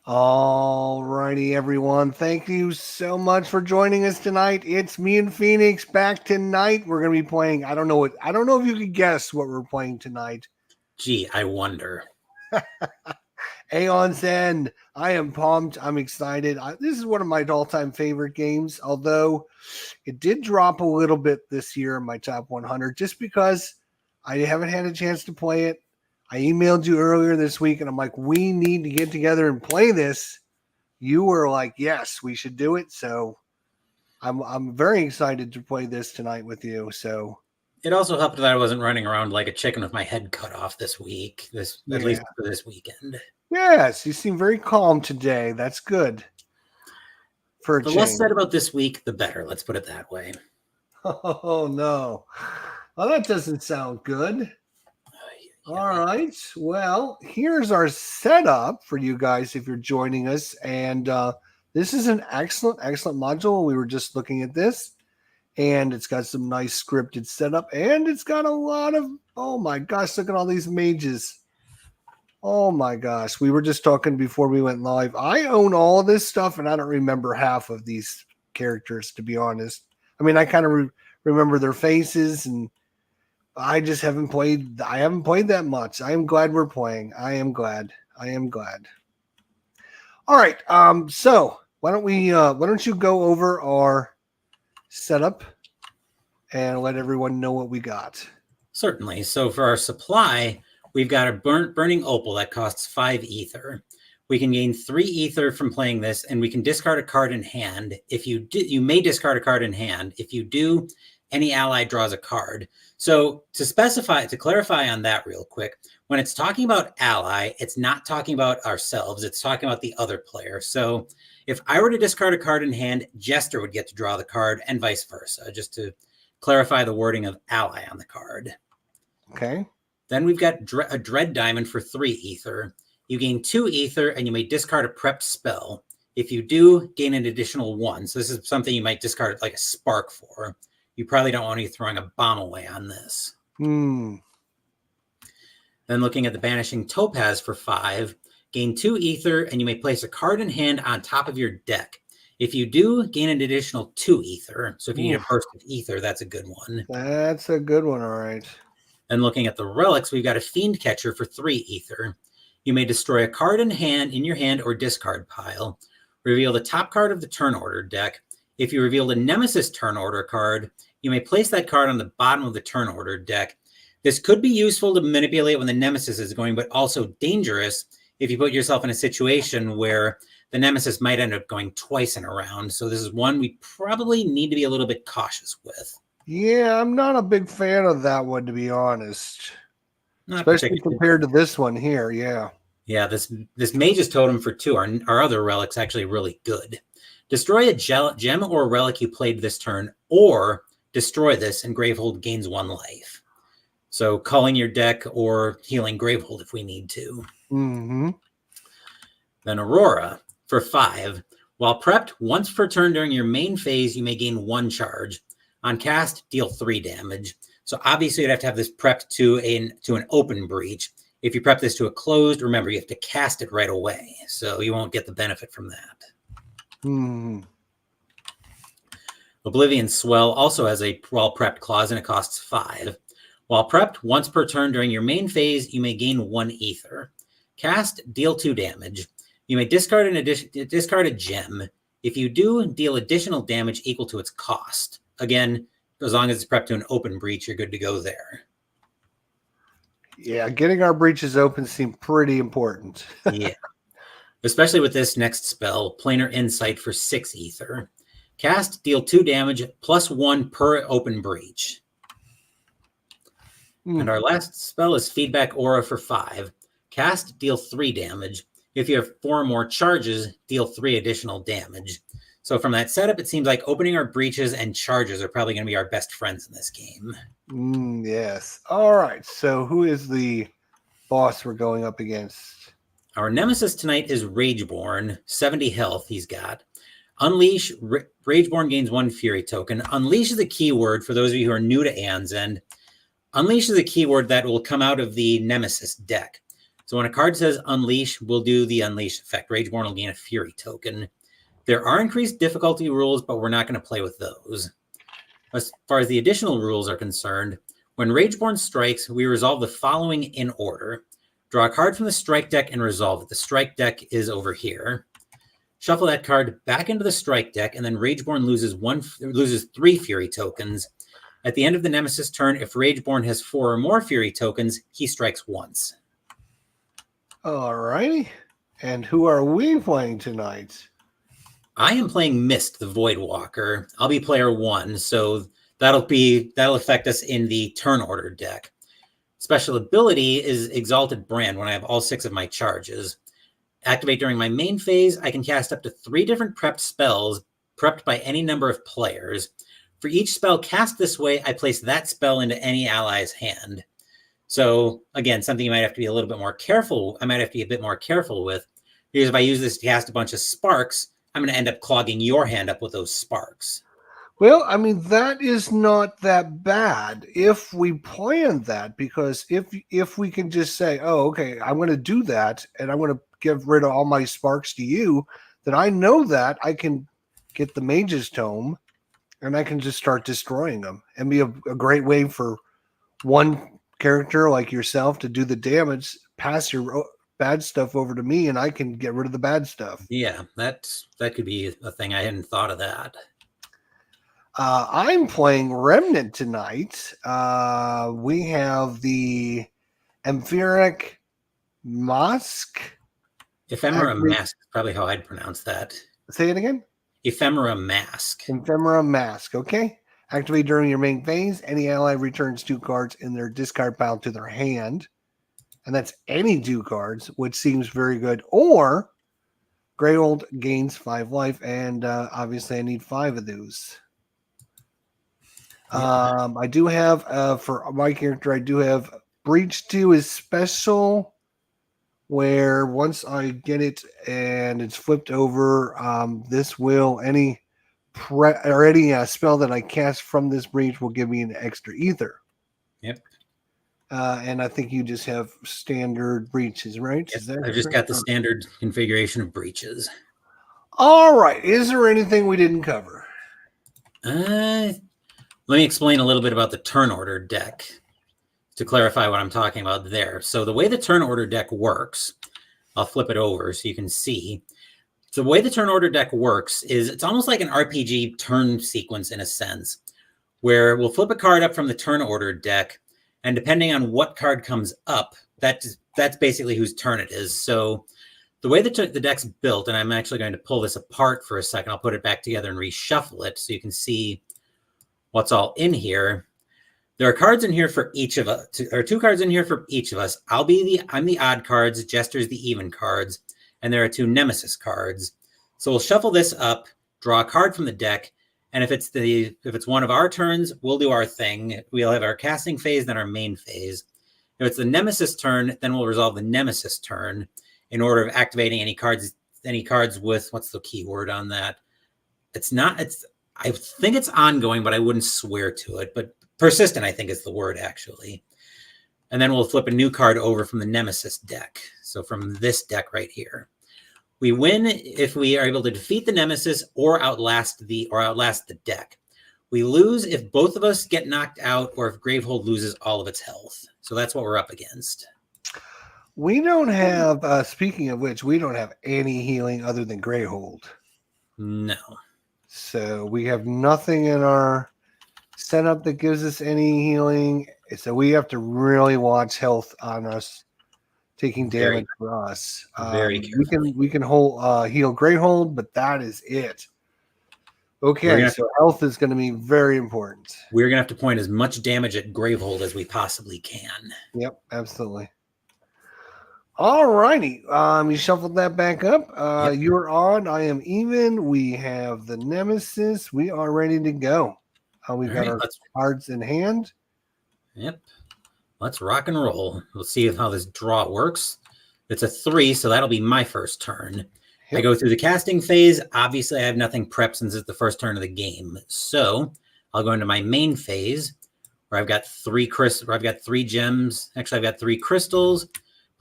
All righty, everyone. Thank you so much for joining us tonight. It's me and Phoenix back tonight. We're going to be playing. I don't know if you could guess what we're playing tonight. Gee, I wonder. Aeon's End. I am pumped. I'm excited. This is one of my all-time favorite games, although it did drop a little bit this year in my top 100 just because I haven't had a chance to play it. I emailed you earlier this week and I'm like, we need to get together and play this. You were like, yes, we should do it. So I'm very excited to play this tonight with you. So it also helped that I wasn't running around like a chicken with my head cut off this week, at least for this weekend. Yes, you seem very calm today. That's good. For the less said about this week, the better. Let's put it that way. Oh, no. Well, that doesn't sound good. All right. Well, here's our setup for you guys if you're joining us. And this is an excellent module. We were just looking at this. And it's got some nice scripted setup. And it's got a lot of, oh my gosh, look at all these mages. Oh my gosh. We were just talking before we went live. I own all this stuff and I don't remember half of these characters, to be honest. I mean, I kind of remember their faces and I just haven't played. I haven't played that much. I am glad we're playing. I am glad. All right. So why don't you go over our setup and let everyone know what we got? Certainly. So for our supply, we've got a burning opal that costs 5 ether. We can gain 3 ether from playing this, and we can discard a card in hand. If you do, you may discard a card in hand. If you do, any ally draws a card. So to clarify on that real quick, when it's talking about ally, it's not talking about ourselves. It's talking about the other player. So if I were to discard a card in hand, Jester would get to draw the card and vice versa, just to clarify the wording of ally on the card. Okay. Then we've got a Dread Diamond for 3 ether. You gain 2 ether and you may discard a prepped spell. If you do, gain an additional 1. So this is something you might discard like a spark for. You probably don't want to be throwing a bomb away on this. Then looking at the Banishing Topaz for 5, gain 2 ether, and you may place a card in hand on top of your deck. If you do, gain an additional 2 ether. So if you need a burst of ether, that's a good one. That's a good one, all right. Then looking at the relics, we've got a Fiend Catcher for 3 ether. You may destroy a card in your hand or discard pile. Reveal the top card of the turn order deck. If you reveal the Nemesis turn order card, you may place that card on the bottom of the turn order deck. This could be useful to manipulate when the Nemesis is going, but also dangerous if you put yourself in a situation where the Nemesis might end up going twice in a round. So this is one we probably need to be a little bit cautious with. Yeah, I'm not a big fan of that one, to be honest. Especially compared to this one here, yeah. Yeah, this Mage's Totem for 2, our other relic's actually really good. Destroy a gem or relic you played this turn, or destroy this and Gravehold gains 1 life. So calling your deck or healing Gravehold if we need to. Then Aurora for 5. While prepped, once per turn during your main phase, you may gain 1 charge. On cast, deal 3 damage. So obviously you'd have to have this prepped to an open breach. If you prep this to a closed, remember you have to cast it right away. So you won't get the benefit from that. Oblivion Swell also has a while prepped clause and it costs 5. While prepped, once per turn during your main phase, you may gain 1 ether. Cast, deal 2 damage. You may discard a gem. If you do, deal additional damage equal to its cost. Again, as long as it's prepped to an open breach, you're good to go there. Yeah, getting our breaches open seemed pretty important. Yeah. Especially with this next spell, Planar Insight for 6 ether. Cast, deal 2 damage, plus 1 per open breach. And our last spell is Feedback Aura for 5. Cast, deal 3 damage. If you have 4 more charges, deal 3 additional damage. So from that setup, it seems like opening our breaches and charges are probably going to be our best friends in this game. Yes. All right. So who is the boss we're going up against? Our nemesis tonight is Rageborn. 70 health he's got. Unleash. Rageborn gains 1 Fury token. Unleash is a keyword for those of you who are new to Aeon's End. Unleash is a keyword that will come out of the Nemesis deck. So when a card says Unleash, we'll do the Unleash effect. Rageborn will gain a Fury token. There are increased difficulty rules, but we're not going to play with those. As far as the additional rules are concerned, when Rageborn strikes, we resolve the following in order. Draw a card from the strike deck and resolve it. The strike deck is over here. Shuffle that card back into the strike deck, and then Rageborn loses 3 Fury tokens. At the end of the Nemesis turn, if Rageborn has 4 or more Fury tokens, he strikes once. All righty. And who are we playing tonight? I am playing Mist, the Void Walker. I'll be player 1, so that'll affect us in the turn order deck. Special ability is Exalted Brand when I have all 6 of my charges. Activate during my main phase, I can cast up to 3 different prepped spells, prepped by any number of players. For each spell cast this way, I place that spell into any ally's hand. So again, something you might have to be a little bit more careful. I might have to be a bit more careful with, because if I use this to cast a bunch of sparks, I'm going to end up clogging your hand up with those sparks. Well, I mean, that is not that bad if we plan that, because if we can just say, oh, okay, I'm going to do that, and I'm going to get rid of all my sparks to you, then I know that I can get the Mage's Tome, and I can just start destroying them, and be a great way for one character like yourself to do the damage, pass your bad stuff over to me, and I can get rid of the bad stuff. Yeah, that could be a thing. I hadn't thought of that. I'm playing Remnant tonight. We have the Etheric Mask. Ephemera Mask is probably how I'd pronounce that. Say it again. Ephemera Mask. Ephemera Mask. Okay. Activate during your main phase. Any ally returns 2 cards in their discard pile to their hand. And that's any 2 cards, which seems very good. Or Greyhold gains 5 life. And obviously I need 5 of those. I do have, for my character, I do have Breach 2 is special, where once I get it and it's flipped over, this will, any spell that I cast from this breach will give me an extra ether. Yep. And I think you just have standard breaches, right? Yes, I've just got the standard configuration of breaches. All right. Is there anything we didn't cover? Let me explain a little bit about the turn order deck to clarify what I'm talking about there. So the way the turn order deck works, I'll flip it over so you can see. The way the turn order deck works is it's almost like an RPG turn sequence in a sense, where we'll flip a card up from the turn order deck, and depending on what card comes up, that's basically whose turn it is. So the way the deck's built, and I'm actually going to pull this apart for a second. I'll put it back together and reshuffle it so you can see what's all in here. There are cards in here for each of us. There are 2 cards in here for each of us. I'm the odd cards, Jester's the even cards, and there are 2 Nemesis cards. So we'll shuffle this up, draw a card from the deck, and if it's one of our turns, we'll do our thing. We'll have our casting phase, then our main phase. If it's the Nemesis turn, then we'll resolve the Nemesis turn in order of activating any cards with, what's the key word on that? I think it's ongoing, but I wouldn't swear to it. But persistent, I think, is the word, actually. And then we'll flip a new card over from the Nemesis deck. So from this deck right here. We win if we are able to defeat the Nemesis or outlast the deck. We lose if both of us get knocked out or if Gravehold loses all of its health. So that's what we're up against. We don't have, speaking of which, we don't have any healing other than Greyhold. No. So we have nothing in our setup that gives us any healing. So we have to really watch health on us taking damage for us. Very carefully. We can heal Greyhold, but that is it. Okay, so health is going to be very important. We're going to have to point as much damage at Gravehold as we possibly can. Yep, absolutely. All righty. You shuffled that back up. Yep. You're on. I am even. We have the Nemesis. We are ready to go. We've got our cards in hand. Yep. Let's rock and roll. We'll see how this draw works. It's a 3, so that'll be my first turn. Yep. I go through the casting phase. Obviously, I have nothing prepped since it's the first turn of the game. So I'll go into my main phase where I've got 3 gems. Actually, I've got 3 crystals.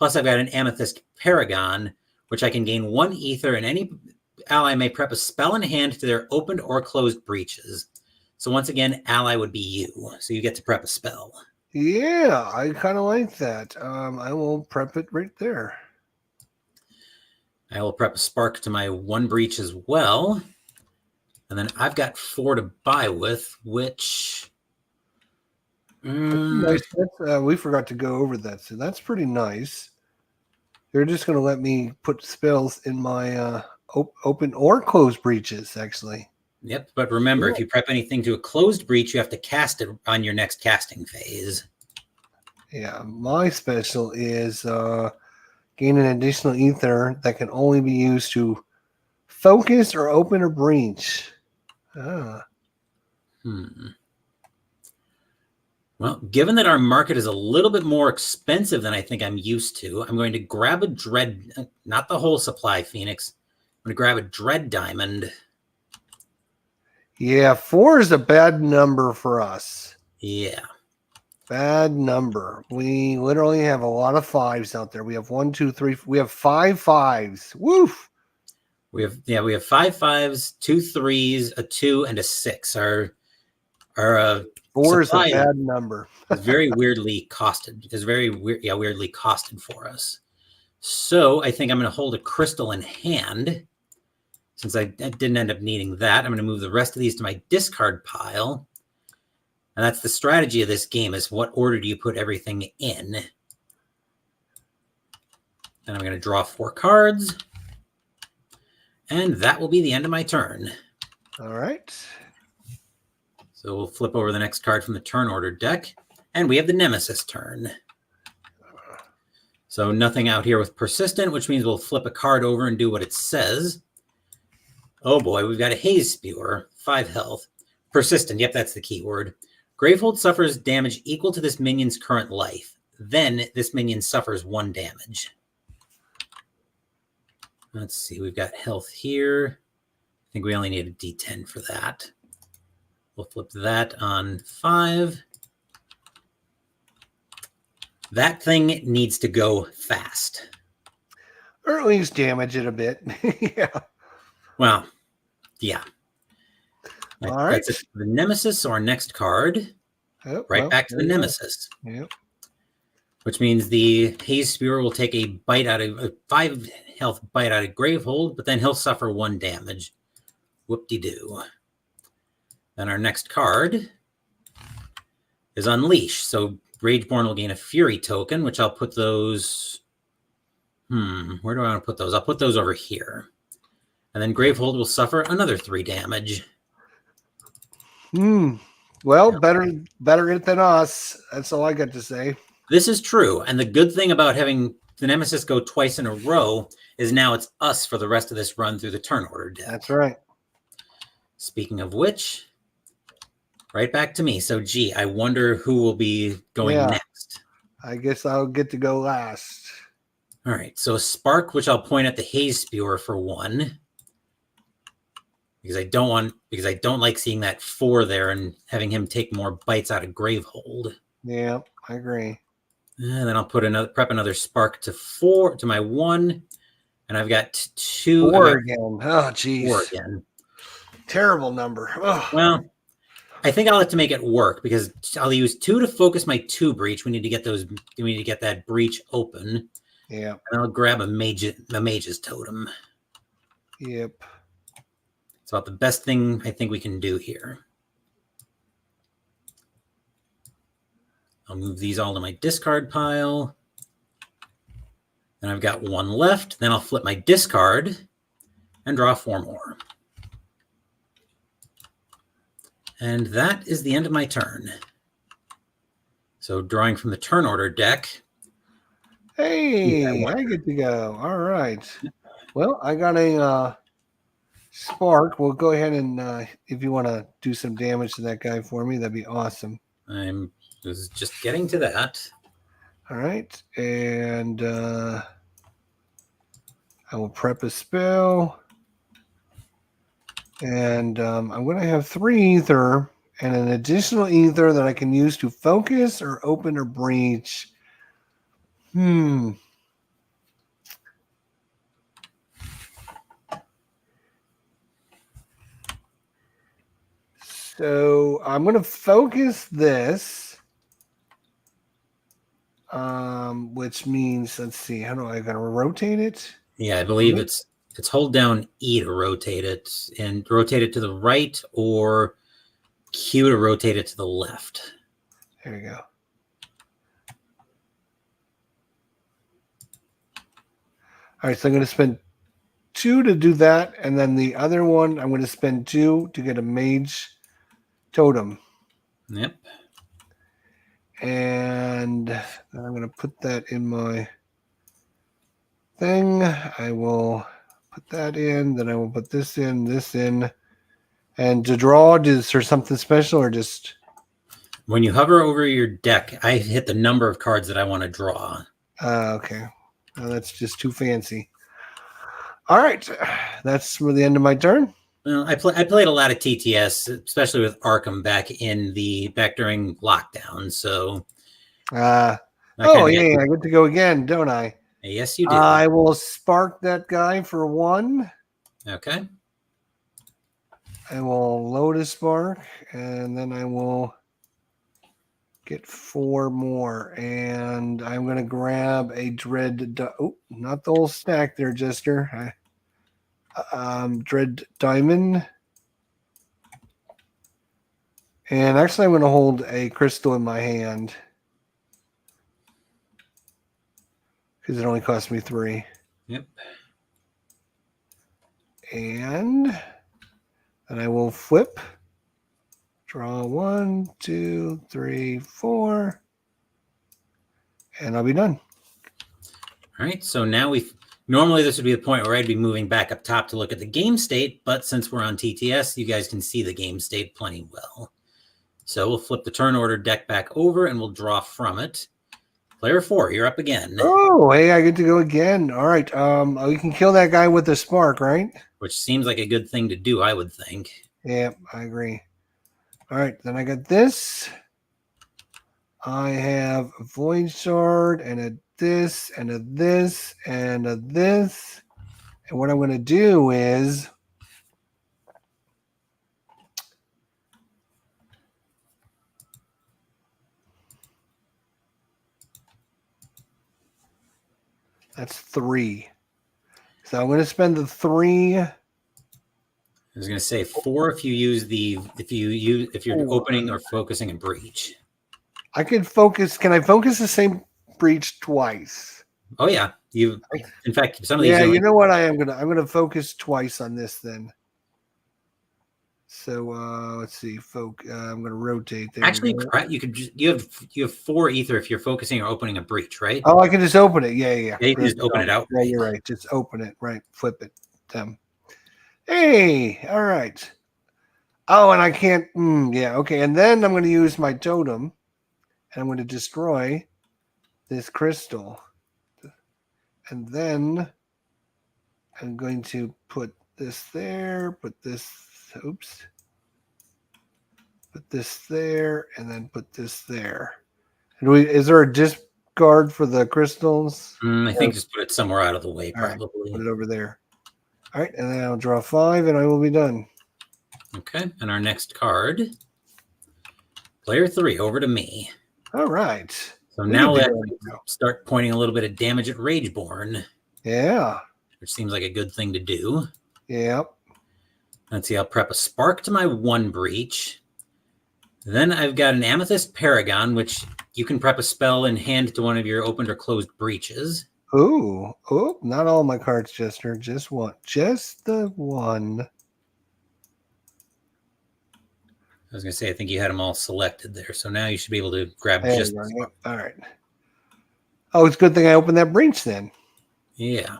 Plus, I've got an Amethyst Paragon, which I can gain 1 ether, and any ally may prep a spell in hand to their opened or closed breaches. So once again, ally would be you. So you get to prep a spell. Yeah, I kind of like that. I will prep it right there. I will prep a spark to my 1 breach as well. And then I've got 4 to buy with, which... Nice. We forgot to go over that, so that's pretty nice. They're just going to let me put spells in my open or closed breaches, actually. Yep, but remember, if you prep anything to a closed breach, you have to cast it on your next casting phase. Yeah, my special is gain an additional ether that can only be used to focus or open a breach. Well, given that our market is a little bit more expensive than I think I'm used to, I'm going to grab a dread, not the whole supply, Phoenix. I'm going to grab a dread diamond. Yeah, 4 is a bad number for us. Yeah. Bad number. We literally have a lot of 5s out there. We have 1, 2, 3. We have 5 5s. Woof. We have 5 5s, 2 3s, a 2, and a 6. Our 4 is a bad number. Is very weirdly costed. Is very weirdly costed for us. So I think I'm going to hold a crystal in hand. Since I didn't end up needing that, I'm going to move the rest of these to my discard pile. And that's the strategy of this game, is what order do you put everything in? And I'm going to draw 4 cards. And that will be the end of my turn. All right. So we'll flip over the next card from the turn order deck. And we have the Nemesis turn. So nothing out here with Persistent, which means we'll flip a card over and do what it says. Oh boy, we've got a Haze Spewer, 5 health. Persistent, yep, that's the key word. Gravehold suffers damage equal to this minion's current life. Then this minion suffers 1 damage. Let's see, we've got health here. I think we only need a D10 for that. We'll flip that on 5. That thing needs to go fast. Or at least damage it a bit. Yeah. Well, yeah. All right. That's it for the Nemesis, so our next card. Back to the Nemesis. Yep. Which means the Haze Spewer will take a 5 health bite out of Gravehold, but then he'll suffer 1 damage. Whoop-de-doo. Then our next card is Unleash. So Rageborn will gain a Fury token, which I'll put those... where do I want to put those? I'll put those over here. And then Gravehold will suffer another 3 damage. Well, better it than us. That's all I got to say. This is true. And the good thing about having the Nemesis go twice in a row is now it's us for the rest of this run through the turn order deck. That's right. Speaking of which, right back to me. So, gee, I wonder who will be going next. I guess I'll get to go last. All right. So a Spark, which I'll point at the Haze Spewer for 1. Because I don't like seeing that 4 there and having him take more bites out of Gravehold. Yeah, I agree. And then I'll prep another Spark to 4 to my 1. And I've got 2. 4 again. Oh, geez. 4 again. Terrible number. Ugh. Well, I think I'll have to make it work because I'll use 2 to focus my 2 breach. We need to get that breach open. Yeah. And I'll grab a mage's totem. Yep. It's about the best thing I think we can do here. I'll move these all to my discard pile. And I've got 1 left. Then I'll flip my discard and draw 4 more. And that is the end of my turn. So drawing from the turn order deck. Hey, I get to go. All right. Well, I got a Spark. We'll go ahead and if you want to do some damage to that guy for me, that'd be awesome. I was just getting to that. All right. And I will prep a spell. And I'm going to have 3 ether and an additional ether that I can use to focus or open or breach. So I'm going to focus this, which means, let's see, how do I got to rotate it? Yeah, I believe it's hold down E to rotate it, and rotate it to the right, or Q to rotate it to the left. There we go. All right, so I'm going to spend 2 to do that, and then the other one I'm going to spend 2 to get a mage totem. Yep. And then I'm going to put that in my thing. I will put that in, then I will put this in. And to draw, is there something special or just... When you hover over your deck, I hit the number of cards that I want to draw. Okay. That's just too fancy. All right. That's for the end of my turn. Well, I played a lot of TTS, especially with Arkham back during lockdown. So, I get to go again, don't I? Yes, you do. I will spark that guy for 1. Okay. I will load a spark, and then I will get 4 more. And I'm going to grab a dread. Oh, not the whole stack there, Jester. Dread diamond. And actually, I'm going to hold a crystal in my hand because it only cost me 3. Yep. And then I will flip. Draw 1, 2, 3, 4. And I'll be done. All right. So now normally this would be the point where I'd be moving back up top to look at the game state, but since we're on TTS, you guys can see the game state plenty well. So we'll flip the turn order deck back over and we'll draw from it. Player 4, you're up again. Oh, hey, I get to go again. All right. We can kill that guy with the spark, right? Which seems like a good thing to do, I would think. Yeah, I agree. All right, then I got this. I have a void shard and a this and a this and a this. And what I'm going to do is that's 3. So I'm going to spend the 3. I was going to say 4 if you're opening or focusing a breach. I can focus. Can I focus the same breach twice? Oh yeah, in fact, some of these. Yeah, you know what? I'm gonna focus twice on this then. So let's see. I'm gonna rotate there. Actually, you have 4 ether if you're focusing or opening a breach, right? Oh, I can just open it. Yeah. Yeah, you can just open it out. Yeah, you're right. Just open it. Right. Flip it. Hey, all right. Oh, and I can't. Yeah, okay. And then I'm going to use my totem, and I'm going to destroy this crystal. And then I'm going to put this there, put this there, and then put this there. And is there a discard for the crystals? I think just put it somewhere out of the way, probably. Right, put it over there. All right, and then I'll draw 5, and I will be done. Okay, and our next card, player 3, over to me. All right. So now let's start pointing a little bit of damage at Rageborn. Yeah. Which seems like a good thing to do. Yep. Let's see, I'll prep a spark to my 1 breach. Then I've got an Amethyst Paragon, which you can prep a spell and hand to one of your opened or closed breaches. Ooh, not all my cards, Jester. Just one. Just the one. I was going to say, I think you had them all selected there. So now you should be able to grab there just... All right. Oh, it's a good thing I opened that breach then. Yeah.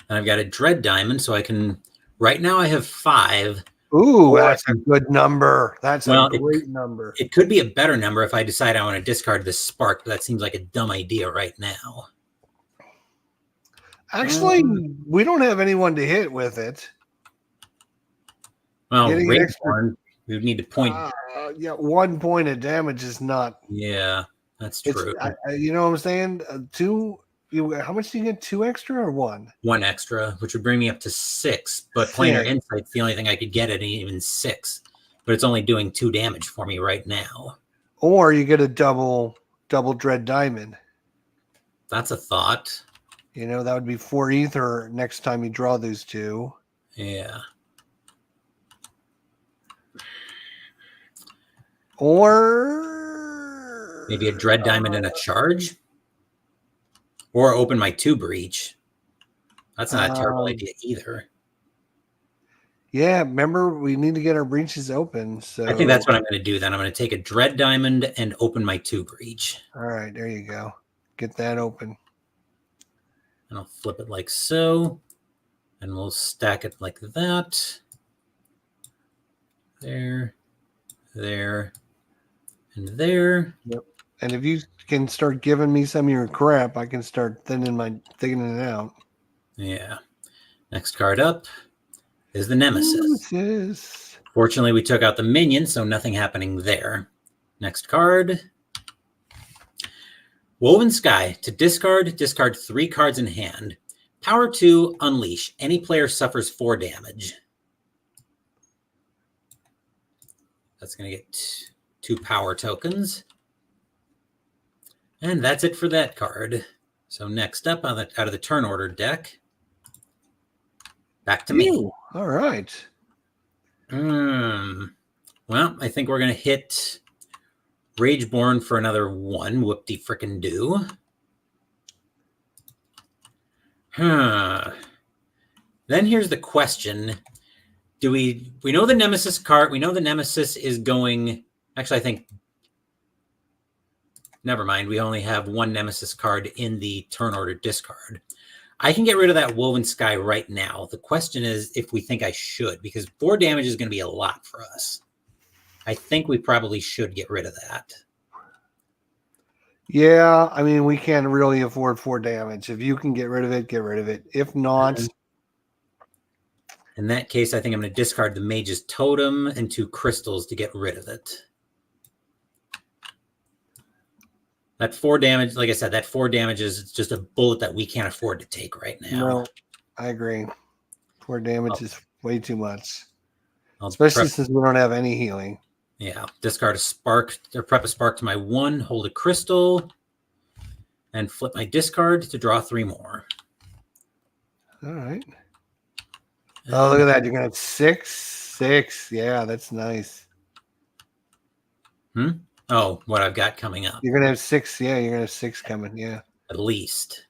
And I've got a Dread Diamond, so I can... Right now I have 5. Ooh, that's a good number. That's a great number. It could be a better number if I decide I want to discard this spark, but that seems like a dumb idea right now. Actually, we don't have anyone to hit with it. Well, Rageborn, we would need to point. Yeah, 1 point of damage is not. Yeah, that's true. You know what I'm saying? 2. How much do you get? 2 extra or 1? 1 extra, which would bring me up to 6. But Planar Insight's the only thing I could get at even 6. but it's only doing 2 damage for me right now. Or you get a double dread diamond. That's a thought. You know, that would be 4 ether next time you draw those 2. Yeah. Or maybe a dread diamond and a charge. Or open my 2 breach. That's not a terrible idea either. Yeah, remember, we need to get our breaches open. So I think that's what I'm going to do then. I'm going to take a dread diamond and open my 2 breach. All right, there you go. Get that open. And I'll flip it like so. And we'll stack it like that. There, there, and there. Yep. And if you can start giving me some of your crap, I can start thinning it out. Yeah. Next card up is the Nemesis. Nemesis. Fortunately, we took out the minion, so nothing happening there. Next card. Woven Sky. To discard 3 cards in hand. Power 2, unleash. Any player suffers 4 damage. That's going to get 2 power tokens. And that's it for that card. So next up out of the turn order deck, back to me. All right. Well, I think we're going to hit Rageborn for another 1. Whoop-de-frickin-do. Then here's the question. Do we know the Nemesis card? We know the Nemesis is going... Actually, I think... Never mind. We only have 1 Nemesis card in the turn order discard. I can get rid of that Woven Sky right now. The question is if we think I should, because 4 damage is going to be a lot for us. I think we probably should get rid of that. Yeah, I mean, we can't really afford 4 damage. If you can get rid of it, get rid of it. If not... In that case, I think I'm going to discard the Mage's Totem and 2 crystals to get rid of it. That 4 damage, like I said, that 4 damage is just a bullet that we can't afford to take right now. No, I agree. 4 damage is way too much. Especially since we don't have any healing. Yeah, discard a spark, or prep a spark to my 1, hold a crystal, and flip my discard to draw 3 more. All right. Oh, look at that. You're going to have 6. Yeah, that's nice. Oh, what I've got coming up. You're going to have 6. Yeah, you're going to have 6 coming. Yeah. At least.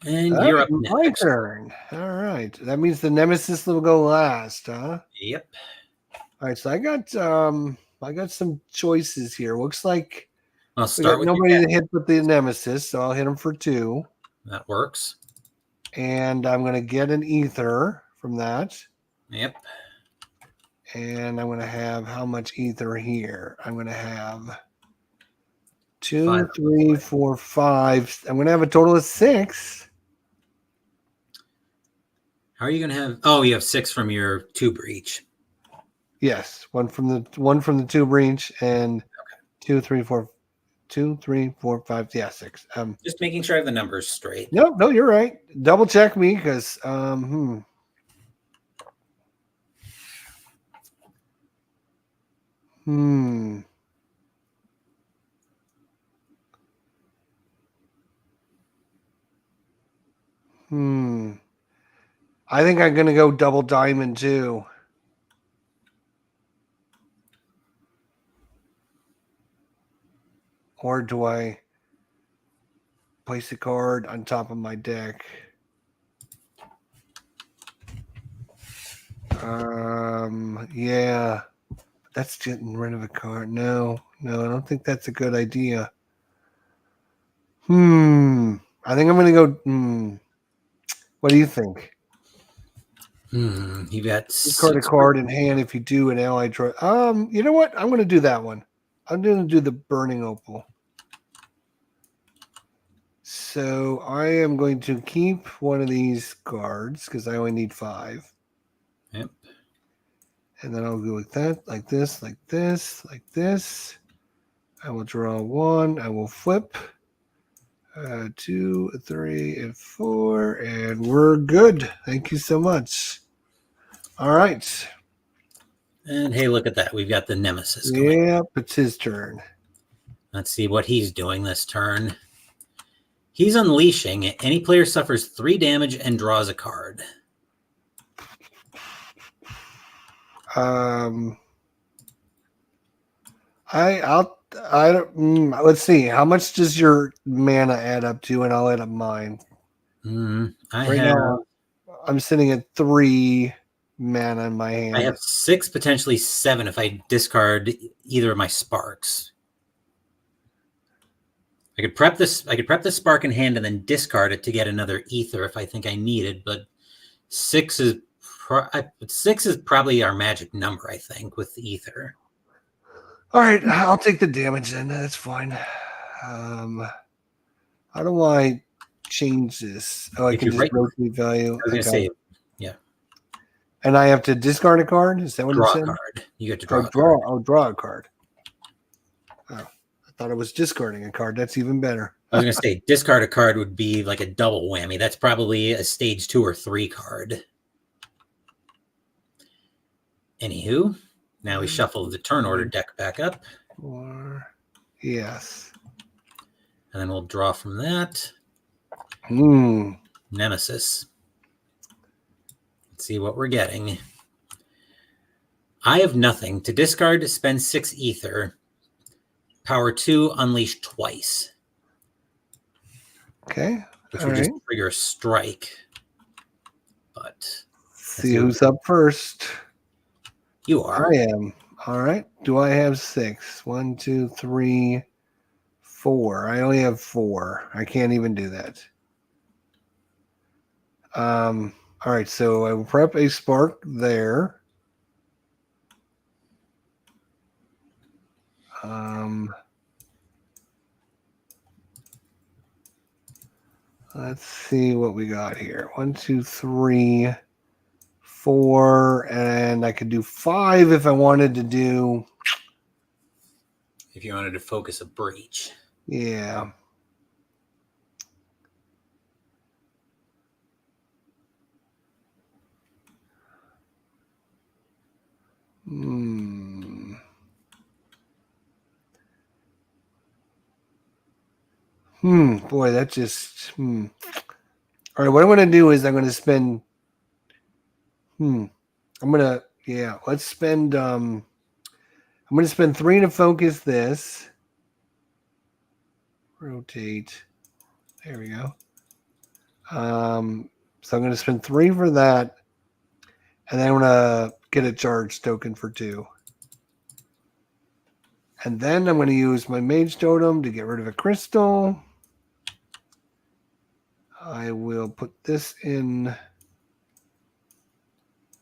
And you're up next. My turn. All right. That means the Nemesis will go last, huh? Yep. All right. So I got some choices here. Looks like I'll start with nobody to hit but the Nemesis, so I'll hit him for 2. That works. And I'm going to get an ether from that. Yep. And I'm going to have how much ether here? I'm going to have 2, 3, 4, 5. I'm going to have a total of 6. How are you going to have? Oh, you have 6 from your 2 breach. Yes, one from the 2 breach and 2, 3, 4, 2, 3, 4, 5. Yeah, 6. Just making sure I have the numbers straight. No, you're right. Double check me because I think I'm gonna go double diamond too. Or do I place a card on top of my deck? Yeah. That's getting rid of a card. No, I don't think that's a good idea. I think I'm gonna go. What do you think? You got discard a card in hand if you do an ally draw. You know what? I'm gonna do that one. I'm gonna do the burning opal. So I am going to keep one of these cards because I only need 5. Yep. And then I'll go like that, like this, like this, like this. I will draw 1. I will flip 2, 3, and 4, and we're good. Thank you so much. All right. And hey, look at that. We've got the Nemesis going. Yep, it's his turn. Let's see what he's doing this turn. He's unleashing. Any player suffers 3 damage and draws a card. Let's see. How much does your mana add up to? And I'll add up mine. Now, I'm sitting at 3 mana in my hand. I have 6, potentially 7 if I discard either of my sparks. I could prep this. I could prep the spark in hand and then discard it to get another ether if I think I need it. But 6 is 6 is probably our magic number, I think, with the ether. All right, I'll take the damage then. That's fine. How do I change this? Oh, I can just rotate value. I was going to say, yeah. And I have to discard a card? Is that what you said? Draw a card. You get to draw a card. Draw a card. Oh, I thought I was discarding a card. That's even better. I was going to say, discard a card would be like a double whammy. That's probably a stage 2 or 3 card. Anywho, now we shuffle the turn order deck back up. Yes. And then we'll draw from that. Nemesis. Let's see what we're getting. I have nothing. To discard, spend 6 ether. Power 2, unleash twice. Okay. Which would just trigger a strike. But see who's up first. You are. I am. All right. Do I have 6? 1, 2, 3, 4. I only have 4. I can't even do that. All right. So I will prep a spark there. Let's see what we got here. 1, 2, 3, 4, and I could do 5 if I wanted to do. If you wanted to focus a breach. Yeah. Boy, that just. All right, what I'm going to do is I'm going to spend. Let's spend. I'm going to spend 3 to focus this. Rotate. There we go. So I'm going to spend 3 for that. And then I'm going to get a charge token for 2. And then I'm going to use my mage totem to get rid of a crystal. I will put this in.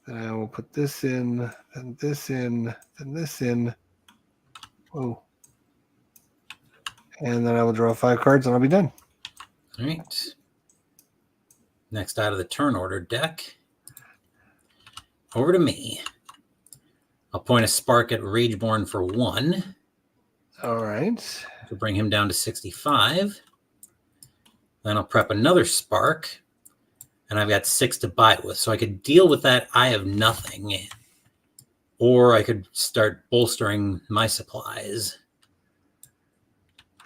Then I will put this in, then this in, then this in. Whoa. And then I will draw 5 cards and I'll be done. All right. Next out of the turn order deck. Over to me. I'll point a spark at Rageborn for 1. All right. To bring him down to 65. Then I'll prep another spark. And I've got 6 to buy with. So I could deal with that. I have nothing. Or I could start bolstering my supplies.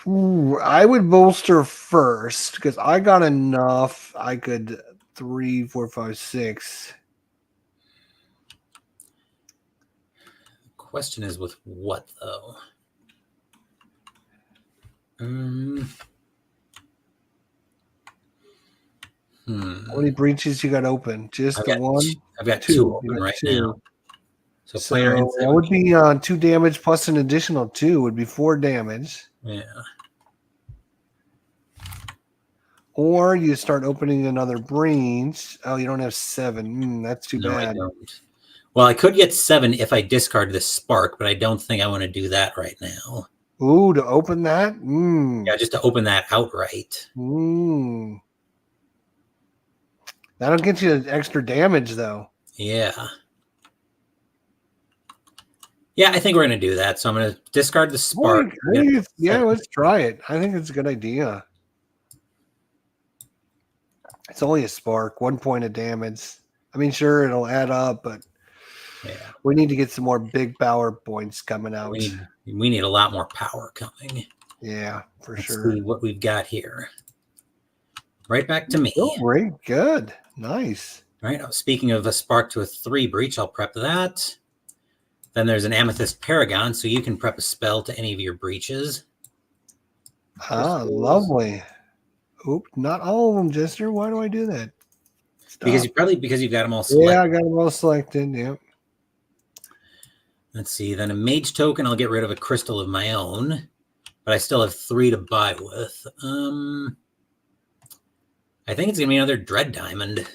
Ooh, I would bolster first because I got enough. I could 3, 4, 5, 6. The question is with what, though? How many breaches you got open? Just the one? I've got 2 open right now. So player that would be 2 damage plus an additional 2 would be 4 damage. Yeah. Or you start opening another breach. Oh, you don't have 7. That's too bad. I don't. Well, I could get 7 if I discard this spark, but I don't think I want to do that right now. Ooh, to open that? Yeah, just to open that outright. That'll get you extra damage, though. Yeah. Yeah, I think we're going to do that. So I'm going to discard the spark. Let's try it. I think it's a good idea. It's only a spark, 1 point of damage. I mean, sure, it'll add up, but Yeah. We need to get some more big power points coming out. We need a lot more power coming. Yeah, for Let's sure. see what we've got here. Right back to me. Oh, great. Good. Nice. Right. Speaking of a spark to a 3 breach, I'll prep that. Then there's an amethyst paragon, so you can prep a spell to any of your breaches. Ah, lovely. Oop, not all of them, Jester. Why do I do that? Stop. Because you've got them all Yeah, selected. I got them all selected. Yep. Let's see. Then a mage token. I'll get rid of a crystal of my own, but I still have 3 to buy with. I think it's gonna be another dread diamond.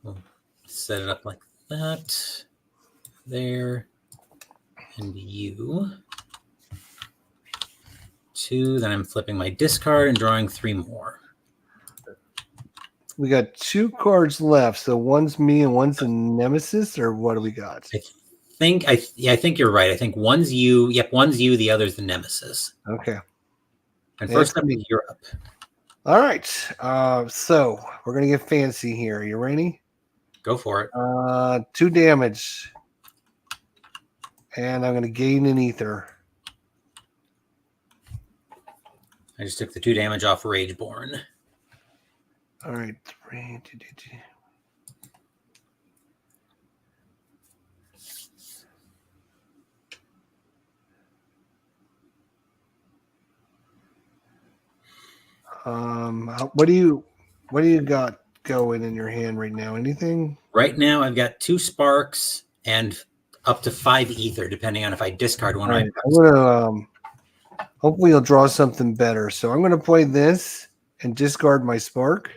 We'll set it up like that. There. And you. 2. Then I'm flipping my discard and drawing 3 more. We got 2 cards left. So one's me and one's a nemesis, or what do we got? I think you're right. I think one's you. Yep, one's you. The other's the nemesis. Okay. And first up, you're up. All right. So we're gonna get fancy here. You ready? Go for it. 2 damage, and I'm gonna gain an ether. I just took the 2 damage off Rageborn. All right. 3, 2, 2, 2. What do you got going in your hand right now? Anything? Right now, I've got 2 sparks and up to 5 ether, depending on if I discard one. Right. I'm gonna hopefully you'll draw something better. So I'm gonna play this and discard my spark,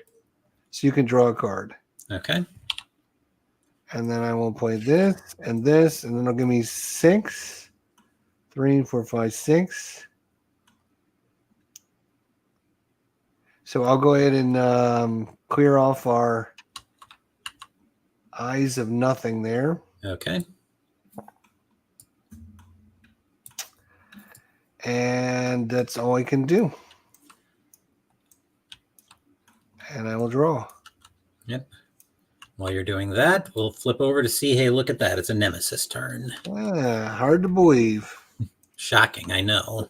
so you can draw a card. Okay. And then I will play this, and then it'll give me 6, 3, 4, 5, 6. So I'll go ahead and clear off our Eyes of Nothing there. Okay. And that's all I can do. And I will draw. Yep. While you're doing that, we'll flip over to see, hey, look at that. It's a nemesis turn. Hard to believe. Shocking, I know.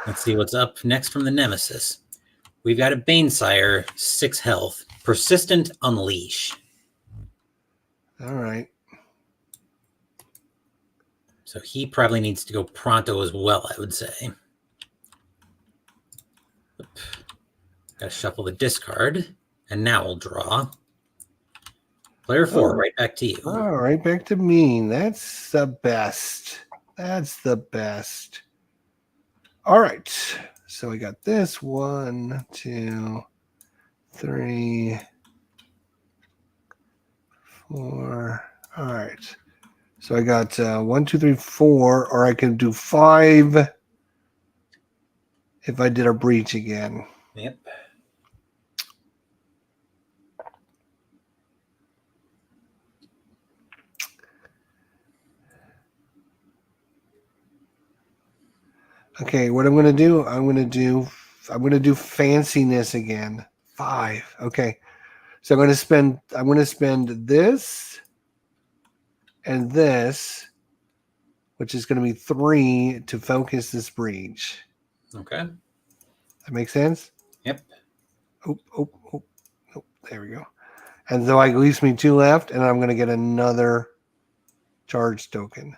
Let's see what's up next from the nemesis. We've got a Banesire, 6 health. Persistent Unleash. All right. So he probably needs to go pronto as well, I would say. Got to shuffle the discard. And now we'll draw. Player 4, right back to you. All right, back to me. That's the best. That's the best. All right. So we got this 1, 2, 3, 4. All right. So I got 1, 2, 3, 4, or I can do 5 if I did a breach again. Yep. Okay, what I'm going to do, I'm going to do fanciness again. 5. Okay. So I'm going to spend this and this, which is going to be 3 to focus this breach. Okay. That makes sense? Yep. Oh, there we go. And so it leaves me 2 left, and I'm going to get another charge token.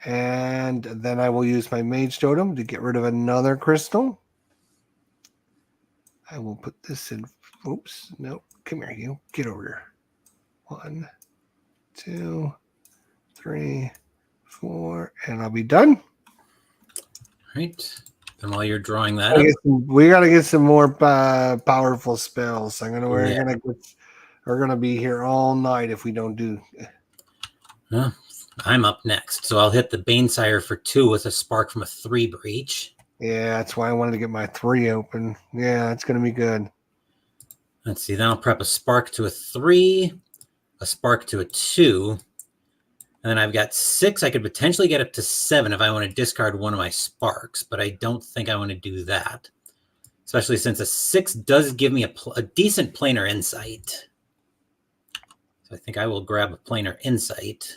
And then I will use my mage totem to get rid of another crystal. I will put this in. Oops. No. Come here, you. Get over here. 1, 2, 3, 4. And I'll be done. All right. And while you're drawing that we got to get some more powerful spells. We're gonna be here all night if we don't do. I'm up next, so I'll hit the Banesire for 2 with a spark from a 3 breach. Yeah, that's why I wanted to get my 3 open. Yeah, it's gonna be good. Let's see. Then I'll prep a spark to a 3, a spark to a 2, and then I've got 6. I could potentially get up to 7 if I want to discard one of my sparks, but I don't think I want to do that. especially since a 6 does give me a decent planar insight. So I think I will grab a planar insight.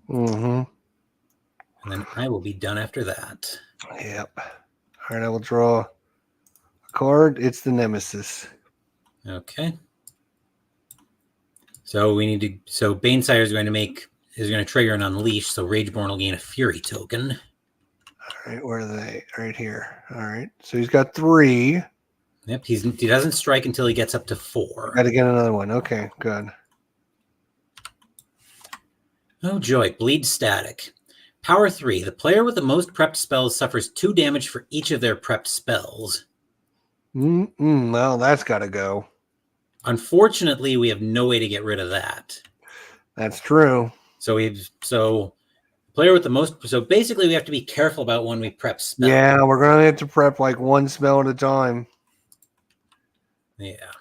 Mm-hmm. And then I will be done after that. Yep. All right, I will draw a card. It's the Nemesis. Okay. So we need to. So Banesire is going to trigger an unleash. So Rageborn will gain a Fury token. All right, where are they? Right here. All right. So he's got 3. Yep. He doesn't strike until he gets up to 4. Got to get another one. Okay, good. Oh joy! Bleed static. Power 3. The player with the most prepped spells suffers 2 damage for each of their prepped spells. Well, that's got to go. Unfortunately, we have no way to get rid of that. That's true. So player with the most. So basically, we have to be careful about when we prep spells. Yeah, we're gonna have to prep like one spell at a time. Yeah.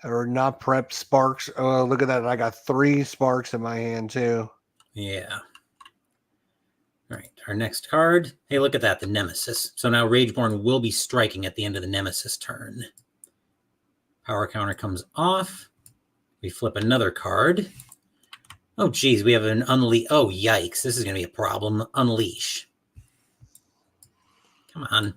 Or not prep sparks. Oh, look at that! I got 3 sparks in my hand too. Yeah. All right, our next card. Hey, look at that, the Nemesis. So now Rageborn will be striking at the end of the Nemesis turn. Power counter comes off. We flip another card. Oh, geez, we have an unleash. Oh, yikes, this is going to be a problem. Unleash. Come on.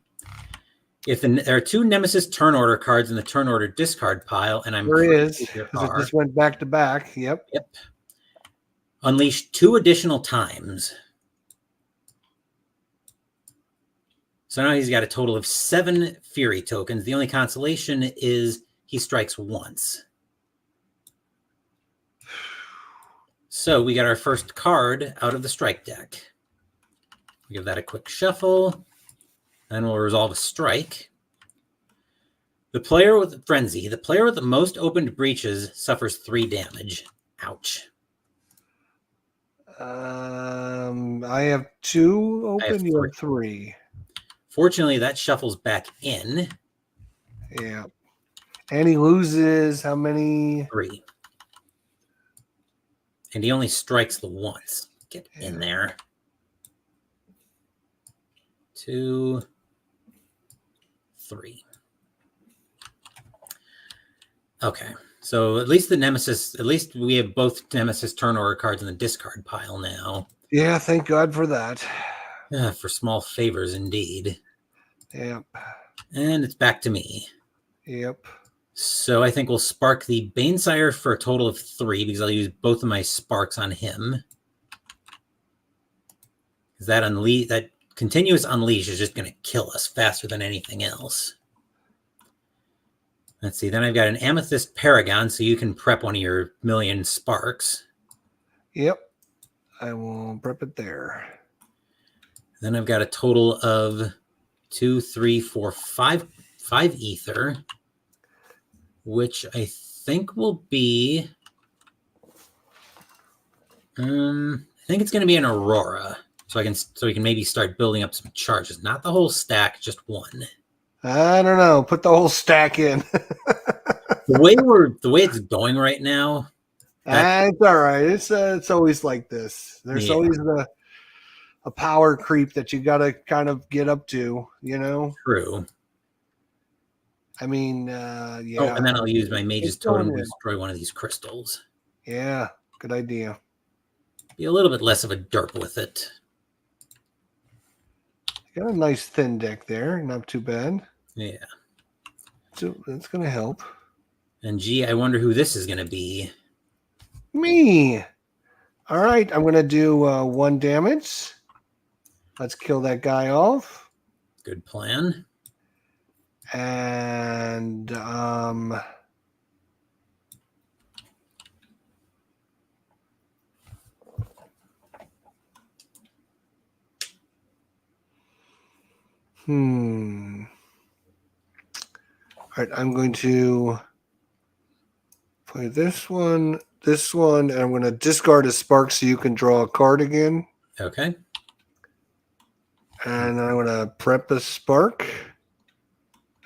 There are 2 Nemesis turn order cards in the turn order discard pile, and I'm There is, there because it are. just went back to back. Yep. Unleash 2 additional times. So now he's got a total of 7 Fury tokens. The only consolation is he strikes once. So we got our first card out of the strike deck. We'll give that a quick shuffle. Then we'll resolve a strike. The player with Frenzy. The player with the most opened breaches suffers 3 damage. Ouch. I have 2 open. You have 3. Fortunately, that shuffles back in. Yeah. And he loses how many? 3. And he only strikes the once. Get in there. 2, 3. Okay. So at least we have both Nemesis turn order cards in the discard pile now. Yeah, thank God for that. For small favors indeed. Yep. And it's back to me. Yep. So I think we'll spark the Banesire for a total of 3 because I'll use both of my sparks on him. Because that continuous unleash is just going to kill us faster than anything else. Let's see. Then I've got an Amethyst Paragon, so you can prep one of your million sparks. Yep. I will prep it there. Then I've got a total of 2, 3, 4, 5 ether, which I think will be. I think it's going to be an Aurora, so we can maybe start building up some charges. Not the whole stack, just one. I don't know. Put the whole stack in. The way it's going right now. It's all right. It's always like this. There's always a power creep that you got to kind of get up to, you know? True. I mean, yeah. Oh, and then I'll use my Mage's Totem to destroy one of these crystals. Yeah, good idea. Be a little bit less of a derp with it. Got a nice thin deck there. Not too bad. Yeah. So that's going to help. And gee, I wonder who this is going to be. Me. All right, I'm going to do 1 damage. Let's kill that guy off. Good plan. And all right, I'm going to play this one, and I'm going to discard a spark so you can draw a card again. Okay. And I'm going to prep a spark.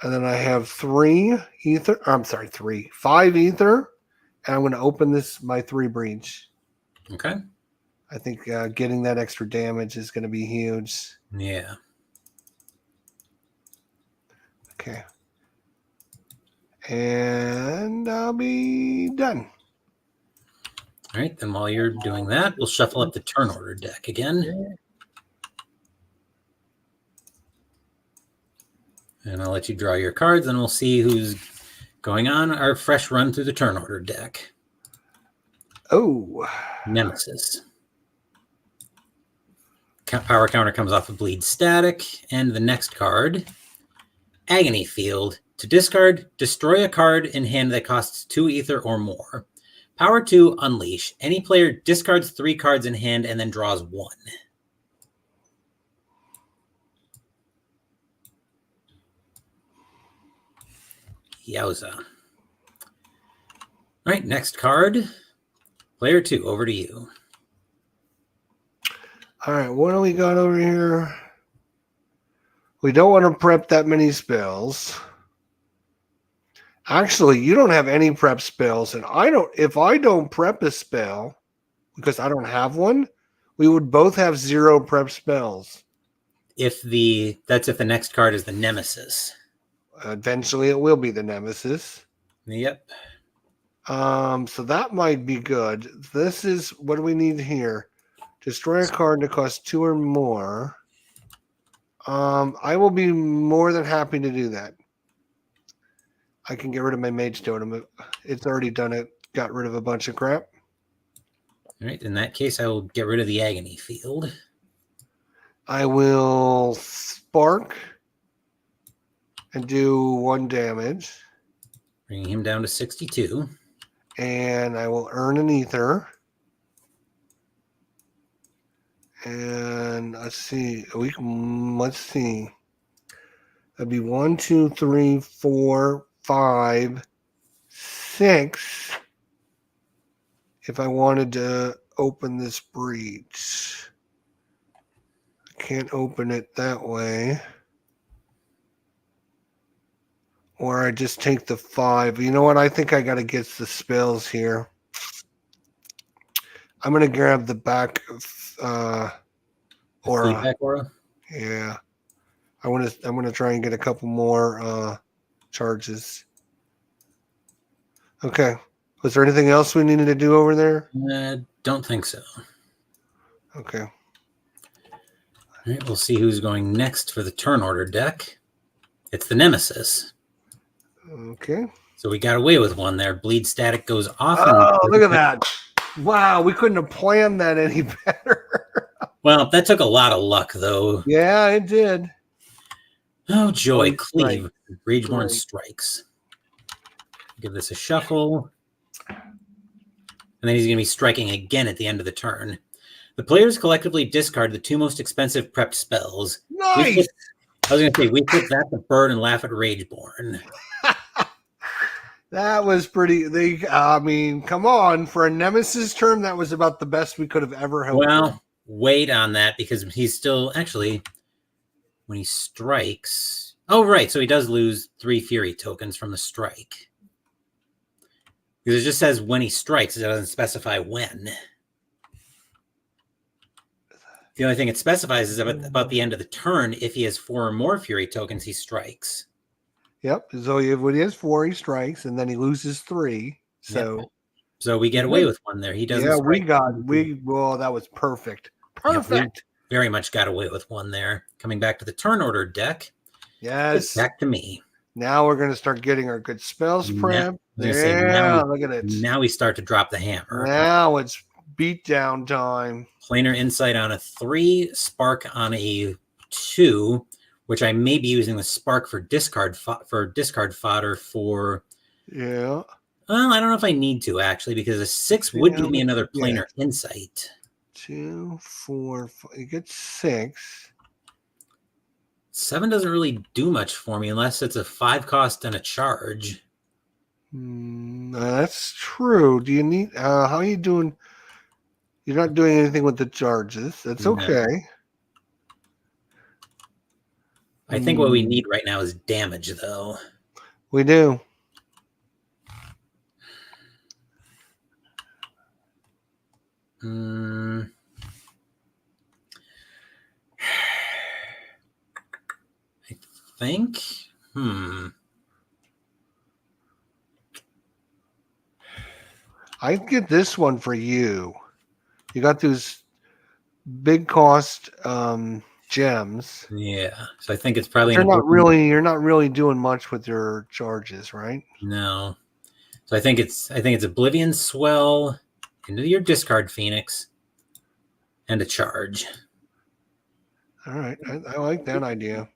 And then I have 5 ether. And I'm going to open my 3 breach. Okay. I think getting that extra damage is going to be huge. Yeah. Okay. And I'll be done. All right, then while you're doing that, we'll shuffle up the turn order deck again. And I'll let you draw your cards, and we'll see who's going on our fresh run through the turn order deck. Oh. Nemesis. Power counter comes off of Bleed Static, and the next card, Agony Field. To discard, destroy a card in hand that costs 2 ether or more. Power 2, Unleash. Any player discards 3 cards in hand and then draws 1. Yowza. All right, next card. Player 2, over to you. All right, what do we got over here? We don't want to prep that many spells. Actually, you don't have any prep spells, and I don't. If I don't prep a spell because I don't have one, we would both have 0 prep spells. That's if the next card is the Nemesis. Eventually, it will be the Nemesis. Yep. So that might be good. This is what do we need here? Destroy a card that costs 2 or more. I will be more than happy to do that. I can get rid of my Mage Totem. It's already done it. Got rid of a bunch of crap. All right. In that case, I will get rid of the Agony Field. I will Spark and do 1 damage. Bringing him down to 62. And I will earn an Ether. And let's see. Let's see. That'd be 1, 2, 3, 4, 5, 6. If I wanted to open this breach, I can't open it that way. Or I just take the 5. You know what? I think I got to get the spells here. I'm gonna grab the back aura. Feedback aura. Yeah. I'm gonna try and get a couple more charges. Okay. Was there anything else we needed to do over there? Don't think so. Okay. All right, we'll see who's going next for the turn order deck. It's the Nemesis. Okay. So we got away with one there. Bleed Static goes off. Oh, look at that. Wow, we couldn't have planned that any better. Well, that took a lot of luck, though. Yeah, it did. Oh, joy. Right. Cleave. Rageborn Right. Strikes. Give this a shuffle. And then he's going to be striking again at the end of the turn. The players collectively discard the 2 most expensive prepped spells. Nice. I was going to say, we flip that to Bird and laugh at Rageborn. That was pretty. I mean, come on. For a Nemesis term, that was about the best we could have ever hoped. Well, wait on that because he's still actually, when he strikes. Oh, right. So he does lose 3 Fury tokens from the strike. Because it just says when he strikes, it doesn't specify when. The only thing it specifies is about the end of the turn. If he has 4 or more Fury tokens, he strikes. Yep. So when he has 4, he strikes, and then he loses 3. So, yep. So we get away with one there. He doesn't. Yeah, strike. Well, that was perfect. Perfect. Yep, we very much got away with one there. Coming back to the turn order deck. Yes. It's back to me. Now we're going to start getting our good spells prep. Look at it. Now we start to drop the hammer. Now it's beatdown time. Planar Insight on a 3, Spark on a 2, which I may be using the Spark for discard fodder for. Yeah. Well, I don't know if I need to actually because a 6 would give me another Planar Insight. 2, 4, 5. You get 6. 7 doesn't really do much for me unless it's a 5 cost and a charge. That's true. Do you need? How are you doing? You're not doing anything with the charges. That's okay. I think what we need right now is damage, though. We do. I think I'd get this one for you. You got those big cost gems. Yeah. So I think it's But probably you're not really doing much with your charges, right? No. So I think it's Oblivion Swell into your discard Phoenix and a charge. All right. I like that idea.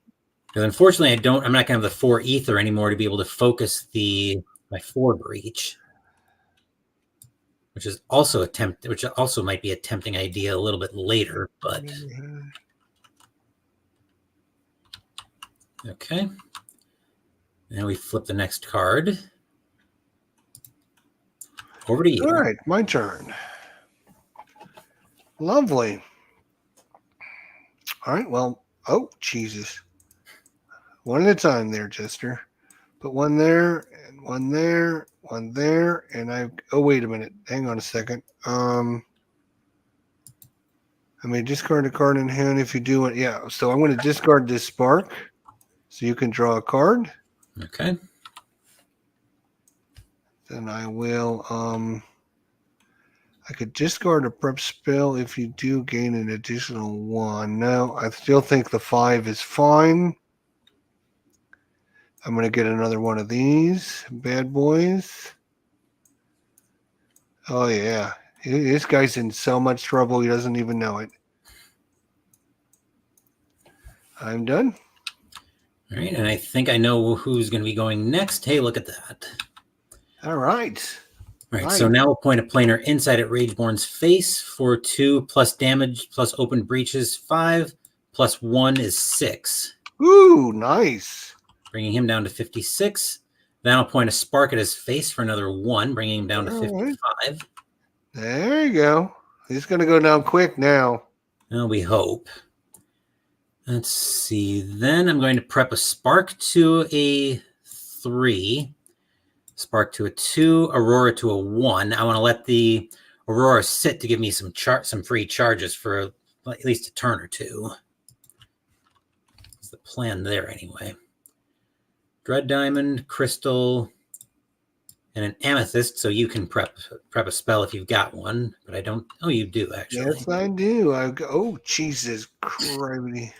Because unfortunately I'm not gonna have the 4 ether anymore to be able to focus my 4 breach. Which also might be a tempting idea a little bit later, but okay. Now we flip the next card. Over to you. All right, my turn. Lovely. All right, well, oh, Jesus. One at a time there, Jester. Put one there, and one there, one there, and oh, wait a minute. Hang on a second. I may discard a card in hand if you do it. Yeah, so I'm going to discard this spark so you can draw a card. Okay. Then I will, I could discard a prep spell if you do gain an additional 1. No, I still think the 5 is fine. I'm going to get another one of these bad boys. Oh, yeah. This guy's in so much trouble, he doesn't even know it. I'm done. All right, and I think I know who's going to be going next. Hey, look at that. All right. All right, so now we'll point a planar inside at Rageborn's face for 2 plus damage plus open breaches 5 plus 1 is 6. Ooh, nice. Bringing him down to 56. Then I'll point a spark at his face for another 1, bringing him down to 55. There you go. He's going to go down quick now. Well, we hope. Let's see. Then I'm going to prep a spark to a 3, spark to a 2, aurora to a 1. I want to let the aurora sit to give me some free charges for at least a turn or 2. That's the plan there anyway. Dread diamond, crystal, and an amethyst, so you can prep a spell if you've got one, but I don't. Oh, you do actually. Yes, I do. Oh, Jesus Christ.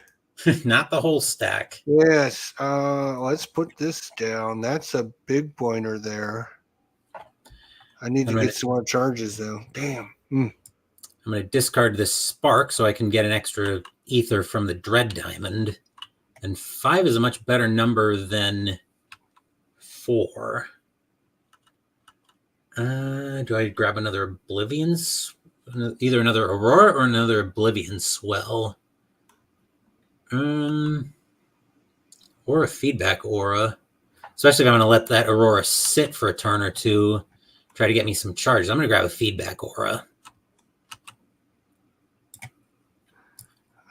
Not the whole stack. Yes. Let's put this down. That's a big pointer there. I need to get some more charges though. Damn. I'm going to discard this spark so I can get an extra ether from the dread diamond. And 5 is a much better number than 4. Do I grab another Oblivion's? Either another Aurora or another Oblivion Swell? Or a Feedback Aura. Especially if I'm going to let that Aurora sit for a turn or 2. Try to get me some charges. I'm going to grab a Feedback Aura.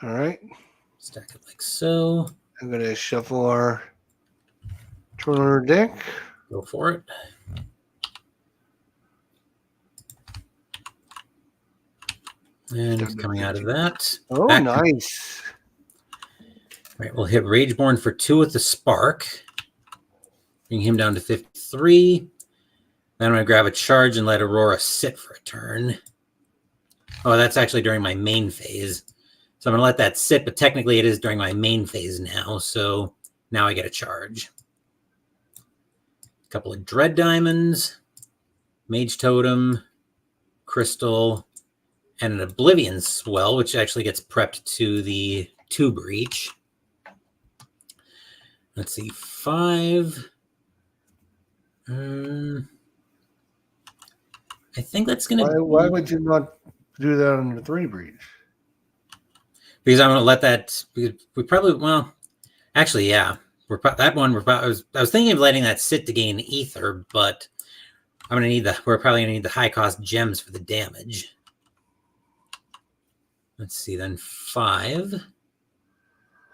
All right. Stack it like so. I'm going to shuffle our turn deck. Go for it. And coming out of that. Oh, nice. All right, we'll hit Rageborn for 2 with the spark. Bring him down to 53. Then I'm going to grab a charge and let Aurora sit for a turn. Oh, that's actually during my main phase. So I'm going to let that sit, but technically it is during my main phase now. So now I get a charge. A couple of Dread Diamonds, Mage Totem, Crystal, and an Oblivion Swell, which actually gets prepped to the 2 breach. Let's see, 5. I think that's going to. Why would you not do that on the 3 breach? Because I'm going to let that. We probably actually, yeah. I was thinking of letting that sit to gain ether, but we're probably going to need the high cost gems for the damage. Let's see, then 5.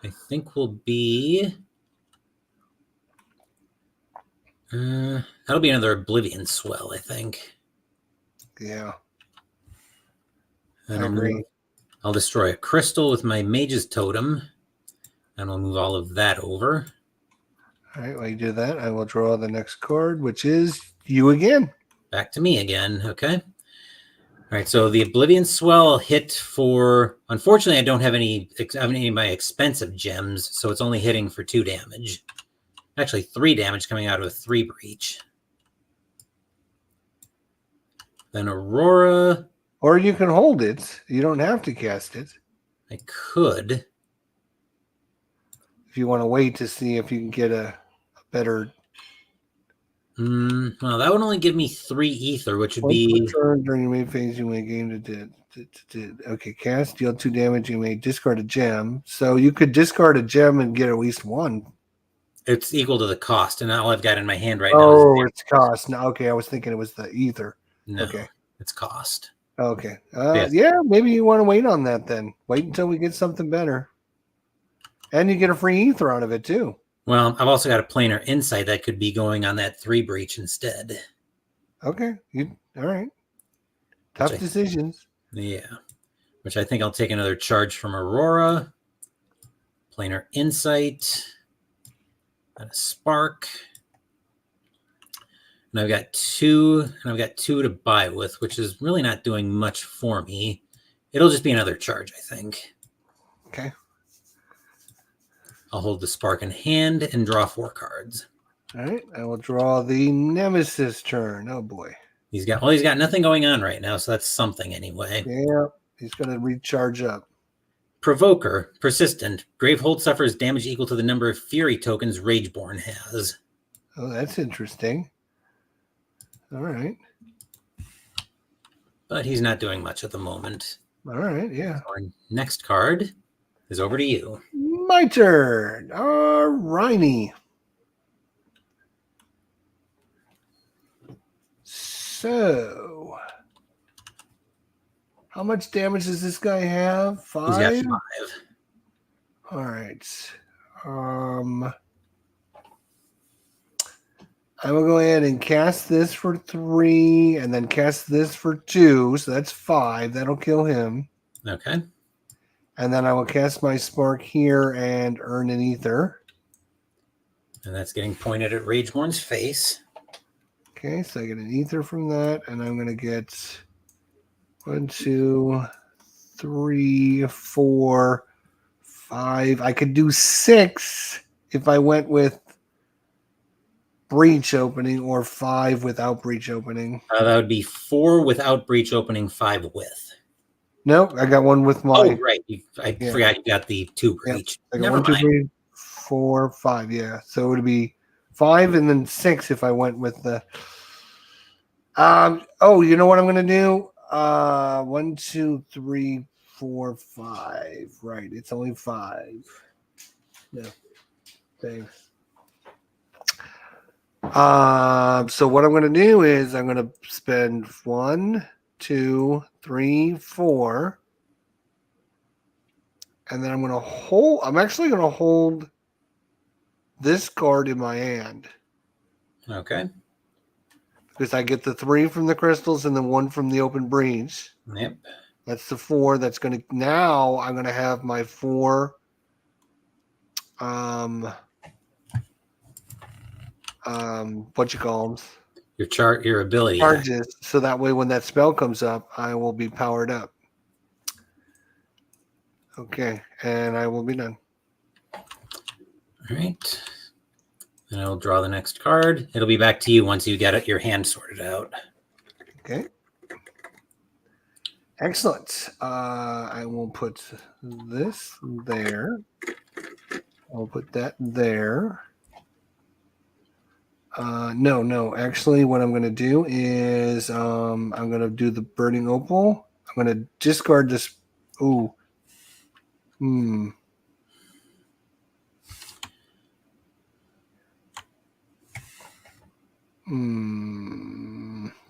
I think will be. That'll be another Oblivion Swell, I think. Yeah. And I'll destroy a crystal with my Mage's Totem, and I'll move all of that over. All right, while you do that, I will draw the next card, which is you again. Back to me again. Okay. All right. So the Oblivion Swell hit for. Unfortunately, I don't have any of my expensive gems, so it's only hitting for 2 damage. Actually, 3 damage coming out of a 3 breach. Then Aurora. Or you can hold it. You don't have to cast it. I could. If you want to wait to see if you can get a better. Well, that would only give me 3 ether, which would Once be. per turn during your main phase, you may gain okay, cast, deal 2 damage. You may discard a gem. So you could discard a gem and get at least 1. It's equal to the cost, and all I've got in my hand right now Oh, is. it's cost. No, okay, I was thinking it was the ether. No, okay, it's cost. Okay. Yes. Yeah, maybe you want to wait on that then. Wait until we get something better. And you get a free ether out of it too. Well, I've also got a planar insight that could be going on that 3 breach instead. Okay. All right. Tough decisions. Yeah. Which I think I'll take another charge from Aurora. Planar insight. And a spark. And I've got 2, to buy with, which is really not doing much for me. It'll just be another charge, I think. Okay. I'll hold the spark in hand and draw 4 cards. All right. I will draw the Nemesis turn. Oh boy. He's got nothing going on right now, so that's something anyway. Yeah. He's gonna recharge up. Provoker, persistent. Gravehold suffers damage equal to the number of Fury tokens Rageborn has. Oh, that's interesting. All right. But he's not doing much at the moment. All right, yeah. Our next card is over to you. My turn. All righty. So, how much damage does this guy have? 5? He's got 5. All right. I will go ahead and cast this for 3 and then cast this for 2. So that's 5. That'll kill him. Okay. And then I will cast my spark here and earn an ether. And that's getting pointed at Rageborn's face. Okay, so I get an ether from that, and I'm going to get 1, 2, 3, 4, 5. I could do 6 if I went with breach opening, or 5 without breach opening. That would be 4 without breach opening, 5 with. Nope, I got 1 with my. Oh, right. I forgot you got the 2 breach. Yep. I got 1, 2, 3, 4, 5. Yeah, so it would be 5 and then 6 if I went with the. Oh, you know what I'm going to do? 1, 2, 3, 4, 5. Right, it's only 5. No, thanks. So what I'm going to do is I'm going to spend 1, 2, 3, 4, and then I'm going to hold. I'm actually going to hold this card in my hand. Okay. Because I get the 3 from the crystals and then 1 from the open breach. Yep. That's the 4. That's going to. Now I'm going to have my 4. What you call them? Your ability charges, so that way when that spell comes up, I will be powered up. Okay, and I will be done. All right. And I'll draw the next card. It'll be back to you once you get your hand sorted out. Okay. Excellent. I will put this there. I'll put that there. No. Actually, what I'm going to do is I'm going to do the burning opal. I'm going to discard this. Ooh.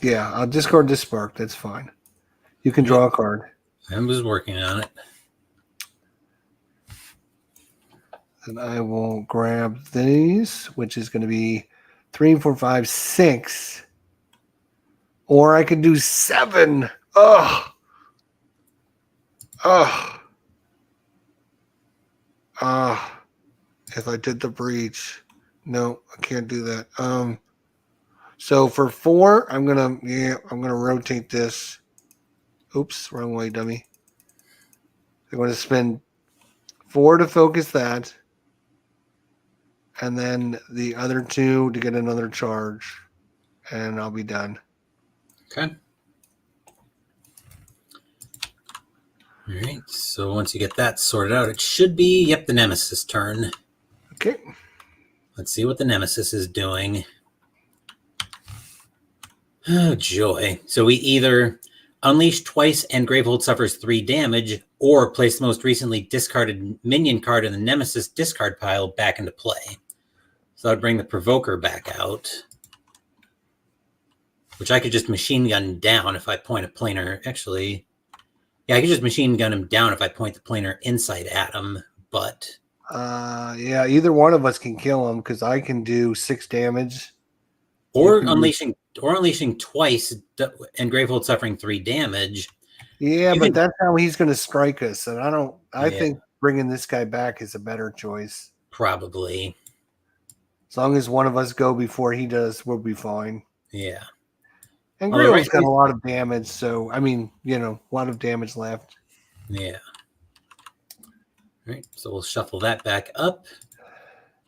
Yeah, I'll discard this spark. That's fine. You can draw a card. I was working on it. And I will grab these, which is going to be 3, 4, 5, 6. Or I could do 7. Ugh. If I did the breach. No, I can't do that. So for 4, I'm gonna rotate this. Oops, wrong way, dummy. I'm gonna spend 4 to focus that, and then the other 2 to get another charge, and I'll be done. Okay. All right. So once you get that sorted out, it should be, yep, the Nemesis turn. Okay. Let's see what the Nemesis is doing. Oh, joy. So we either unleash twice and Gravehold suffers 3 damage, or place the most recently discarded minion card in the Nemesis discard pile back into play. So I'd bring the Provoker back out, which I could just machine gun down if I point a planar. Actually, yeah, I could just machine gun him down if I point the planar insight at him, but... Yeah, either one of us can kill him because I can do 6 damage. Or unleashing twice and Gravehold suffering 3 damage. Yeah, but that's how he's going to strike us, and I think bringing this guy back is a better choice. Probably. As long as one of us go before he does, we'll be fine. Yeah. And Gravehold's got a lot of damage, so I mean, a lot of damage left. Yeah. All right, so we'll shuffle that back up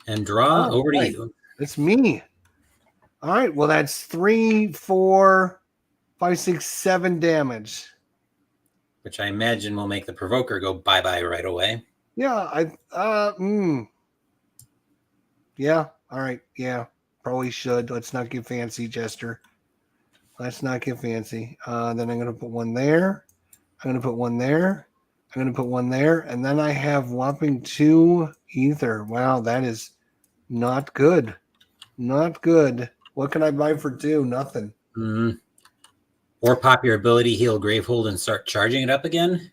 and draw over to you. It's me. All right, well, that's 3, 4, 5, 6, 7 damage. Which I imagine will make the Provoker go bye-bye right away. Yeah, Yeah, all right, yeah, probably should. Let's not get fancy, Jester. Let's not get fancy. Then I'm going to put one there. I'm going to put one there. I'm going to put one there. And then I have whopping 2 ether. Wow, that is not good. Not good. What can I buy for 2? Nothing. Mm-hmm. Or pop your ability, heal Gravehold, and start charging it up again?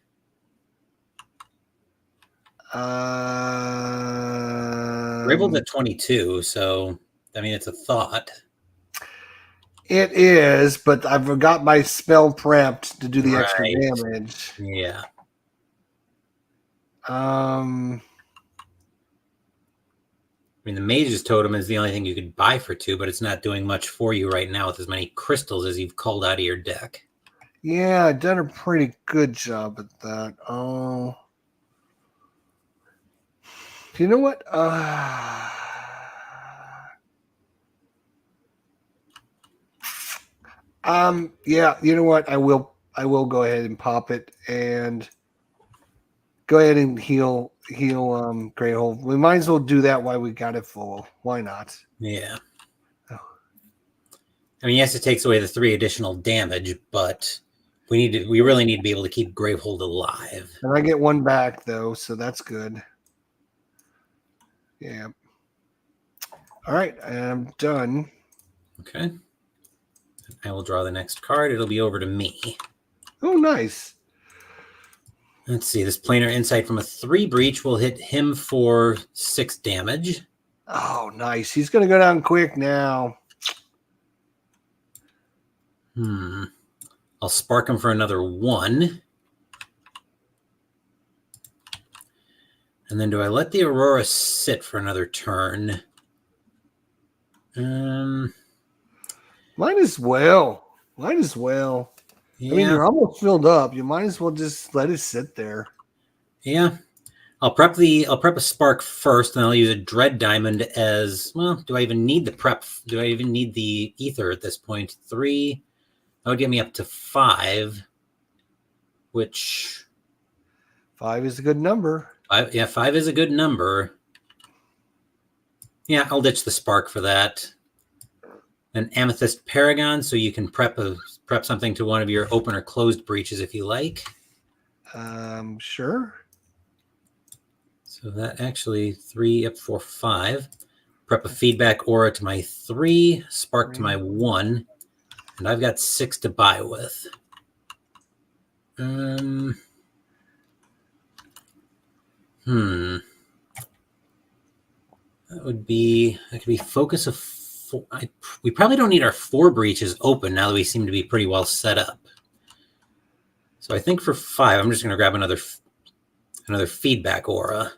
Gravehold's at 22, so, I mean, it's a thought. It is, but I've got my spell prepped to do the extra damage. Yeah. I mean, the Mage's Totem is the only thing you could buy for 2, but it's not doing much for you right now with as many crystals as you've called out of your deck. Yeah, I've done a pretty good job at that. Oh. You know what? Yeah, you know what? I will go ahead and pop it and go ahead and heal Greyhold. We might as well do that while we got it full. Why not? Yeah. Oh. I mean, yes, it takes away the 3 additional damage, but we really need to be able to keep Gravehold alive. And I get 1 back though, so that's good. Yeah. All right, I'm done. Okay. I will draw the next card. It'll be over to me. Oh, nice. Let's see. This planar insight from a 3 breach will hit him for 6 damage. Oh, nice. He's going to go down quick now. I'll spark him for another 1. And then do I let the Aurora sit for another turn? Might as well. Yeah. I mean, you're almost filled up. You might as well just let it sit there. Yeah. I'll prep a spark first, and I'll use a Dread Diamond as well. Do I even need the prep? Do I even need the ether at this point? 3. That would get me up to 5, which 5 is a good number. 5 is a good number. Yeah, I'll ditch the spark for that. An Amethyst Paragon, so you can prep something to one of your open or closed breaches if you like. Sure. So that actually 3 up 4, 5. Prep a feedback aura to my 3, spark to my 1, and I've got 6 to buy with. That could be focus of 4. We probably don't need our 4 breaches open now that we seem to be pretty well set up. So I think for 5, I'm just going to grab another feedback aura.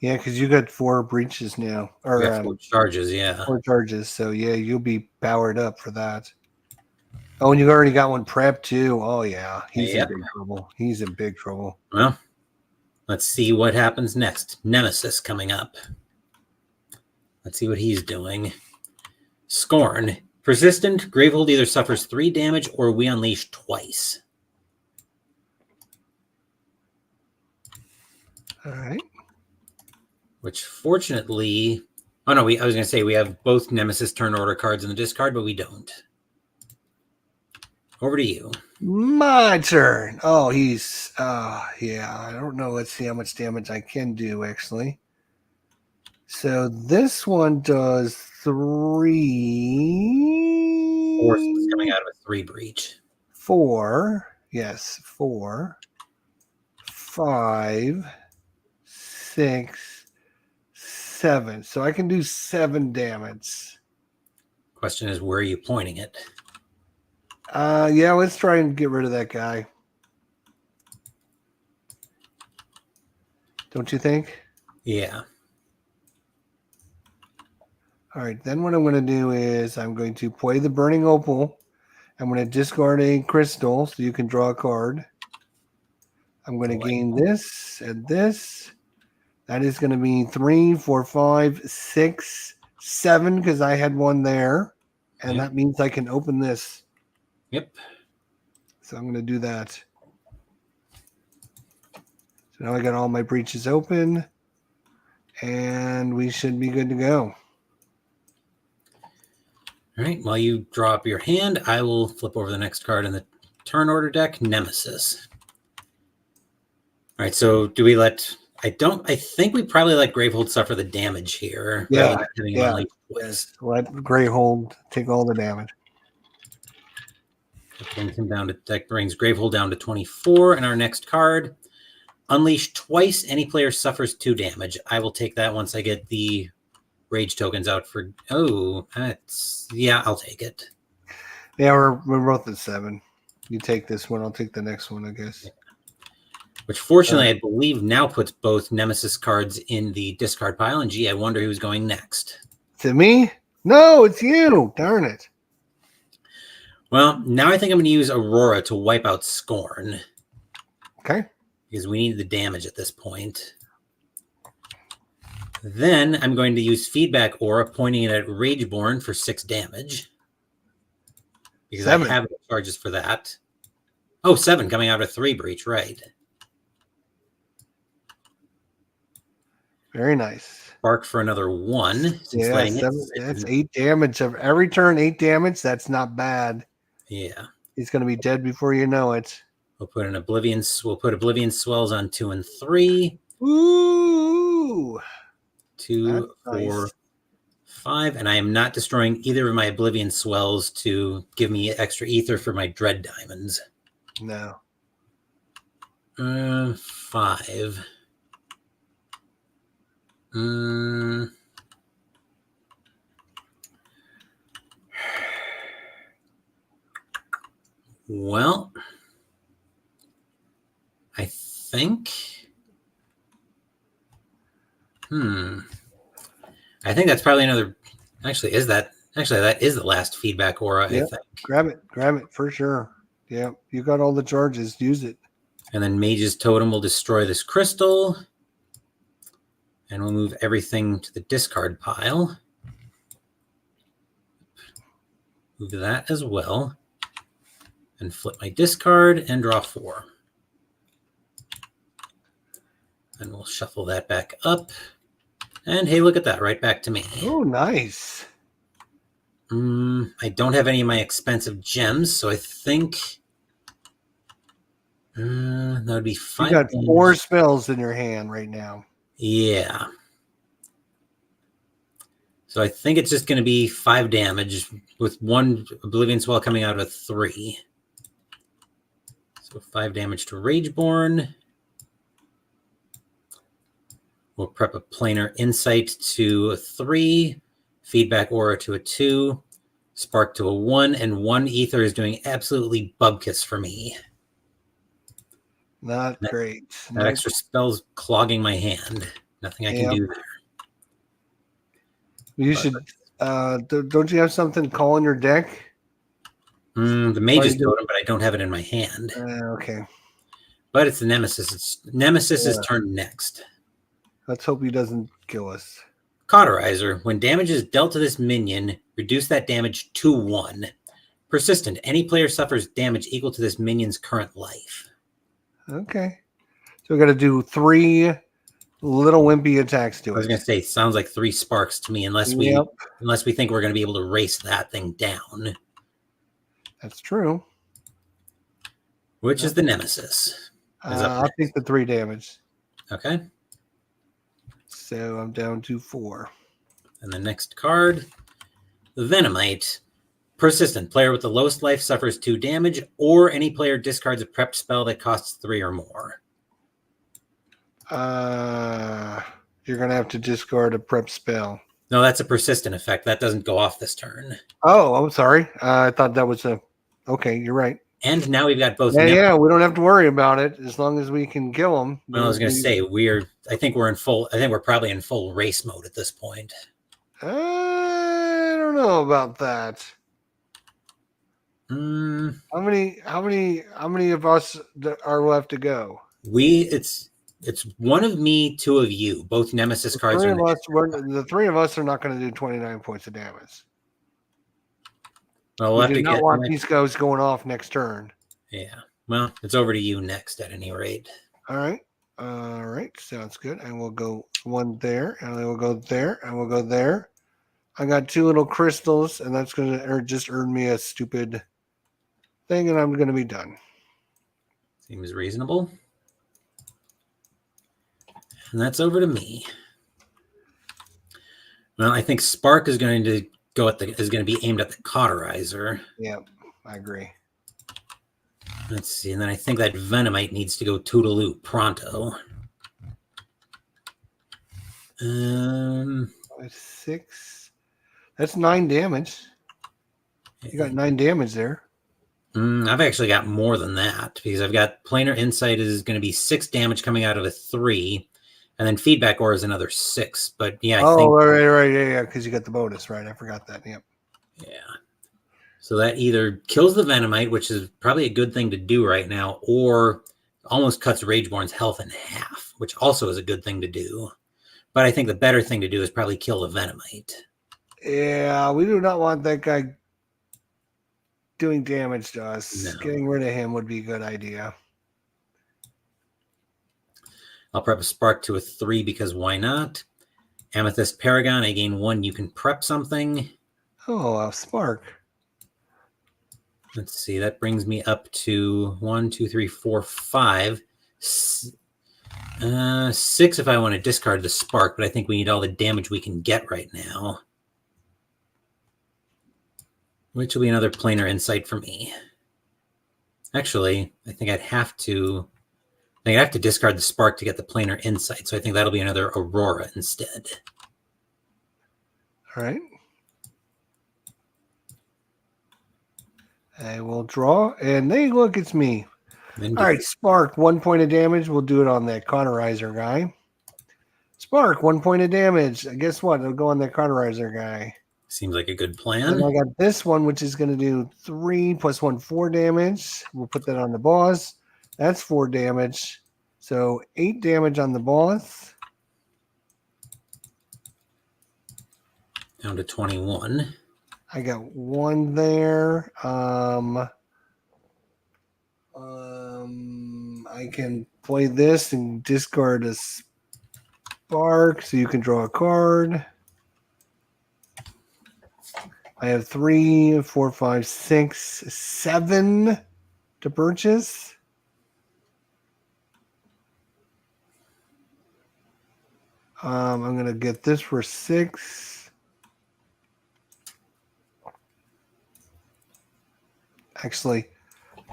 Yeah, because you got 4 breaches now. Or We got 4 charges, yeah. 4 charges. So yeah, you'll be powered up for that. Oh, and you already got one prepped too. Oh yeah. He's in big trouble. He's in big trouble. Well, let's see what happens next. Nemesis coming up. Let's see what he's doing. Scorn. Persistent. Gravehold either suffers 3 damage or we unleash twice. All right. Which fortunately... Oh, no, I was going to say we have both Nemesis turn order cards in the discard, but we don't. Over to you. My turn. Oh, he's... yeah, I don't know. Let's see how much damage I can do, actually. So this one does 3... Force is coming out of a 3 breach. 4. Yes, 4. 5. 6. 7. So I can do 7 damage. Question is, where are you pointing it? Yeah, let's try and get rid of that guy. Don't you think? Yeah. All right, then what I'm going to do is I'm going to play the Burning Opal. I'm going to discard a crystal so you can draw a card. I'm going to gain this and this. That is going to be 3, 4, 5, 6, 7 because I had one there. And that means I can open this. Yep. So I'm going to do that. So now I got all my breaches open. And we should be good to go. All right, while you draw up your hand, I will flip over the next card in the turn order deck, Nemesis. All right, so do we let... I think we probably let Gravehold suffer the damage here. Yeah, yes. Let Gravehold take all the damage. That brings Gravehold down to 24. And our next card, unleash twice. Any player suffers 2 damage. I will take that once I get the rage tokens out for... Oh, that's... Yeah, I'll take it. Yeah, we're both at 7. You take this one, I'll take the next one, I guess. Which fortunately, I believe now puts both Nemesis cards in the discard pile. And gee, I wonder who's going next. To me? No, it's you. Darn it. Well, now I think I'm going to use Aurora to wipe out Scorn. Okay. Because we need the damage at this point. Then I'm going to use Feedback Aura, pointing it at Rageborn for 6 damage. Because 7. I have the charges for that. Oh, 7 coming out of 3 breach, right. Very nice. Spark for another 1. Yeah, 7, that's 8 damage. Of every turn, 8 damage. That's not bad. Yeah. He's going to be dead before you know it. We'll put an Oblivion. We'll put Oblivion Swells on 2 and 3. Ooh. 2, 4, nice. 5. And I am not destroying either of my Oblivion Swells to give me extra ether for my Dread Diamonds. No. 5. Well, I think... I think that's probably another... Actually, that is the last Feedback Aura, yep. I think. Grab it for sure. Yeah, you got all the charges. Use it. And then Mage's Totem will destroy this crystal. And we'll move everything to the discard pile. Move that as well. And flip my discard and draw 4. And we'll shuffle that back up. And hey, look at that, right back to me. Oh, nice. I don't have any of my expensive gems, so I think that would be 5. You got 4 spells in your hand right now. Yeah. So I think it's just going to be 5 damage with 1 Oblivion Swell coming out of a 3. So 5 damage to Rageborn. We'll prep a Planar Insight to a 3, Feedback Aura to a 2, Spark to a 1, and 1 Ether is doing absolutely bubkiss for me. Not great. That extra spell's clogging my hand. Nothing I can do there. You should. Don't you have something call in your deck? The Mage's Totem, but I don't have it in my hand. Okay. But it's the Nemesis. Nemesis is turn next. Let's hope he doesn't kill us. Cauterizer. When damage is dealt to this minion, reduce that damage to 1. Persistent. Any player suffers damage equal to this minion's current life. Okay. So we got to do 3 little wimpy attacks to it. I was going to say, sounds like 3 sparks to me, unless we think we're going to be able to race that thing down. That's true. Which is the Nemesis? I'll take the 3 damage. Okay. So I'm down to 4. And the next card, the Venomite. Persistent. Player with the lowest life suffers 2 damage, or any player discards a prepped spell that costs 3 or more. You're going to have to discard a prep spell. No, that's a persistent effect. That doesn't go off this turn. Oh, I'm sorry. I thought that was a... Okay, you're right. And now we've got both. Yeah, we don't have to worry about it as long as we can kill them. Well, I was going to say I think we're probably in full race mode at this point. I don't know about that. How many of us are left to go? It's one of me, 2 of you. Both Nemesis cards are. The 3 of us are not going to do 29 points of damage. Well, we do not want these guys going off next turn. Yeah. Well, it's over to you next at any rate. All right. Sounds good. And we'll go 1 there, and then we'll go there, and we'll go there. I got 2 little crystals, and that's going to just earn me a stupid thing, and I'm going to be done. Seems reasonable. And that's over to me. Well, I think Spark is going to be aimed at the Cauterizer. Yeah, I agree. Let's see, and then I think that Venomite needs to go toodaloo pronto. 6. That's 9 damage. You got 9 damage there. I've actually got more than that because I've got Planar Insight is going to be 6 damage coming out of a 3, and then Feedback Aura is another 6. But yeah, I think, right, yeah, because you got the bonus, right? I forgot that. Yep. Yeah. So that either kills the Venomite, which is probably a good thing to do right now, or almost cuts Rageborn's health in half, which also is a good thing to do. But I think the better thing to do is probably kill the Venomite. Yeah, we do not want that guy doing damage to us. No. Getting rid of him would be a good idea. I'll prep a Spark to a 3 because why not? Amethyst Paragon, I gain 1. You can prep something. Oh, a Spark. Let's see. That brings me up to 1, 2, 3, 4, 5. 6 if I want to discard the Spark, but I think we need all the damage we can get right now. Which will be another Planar Insight for me. Actually, I think I'd have to discard the Spark to get the Planar Insight, so I think that'll be another Aurora instead. All right. I will draw, and hey, look, it's me. All right, Spark, 1 point of damage. We'll do it on that Cauterizer guy. Spark, 1 point of damage. Guess what? It'll go on that Cauterizer guy. Seems like a good plan. And I got this one, which is going to do 3 + 1, 4 damage. We'll put that on the boss. That's 4 damage. So 8 damage on the boss. Down to 21. I got 1 there. I can play this and discard a Spark, so you can draw a card. I have 3, 4, 5, 6, 7 to purchase. I'm going to get this for 6. Actually,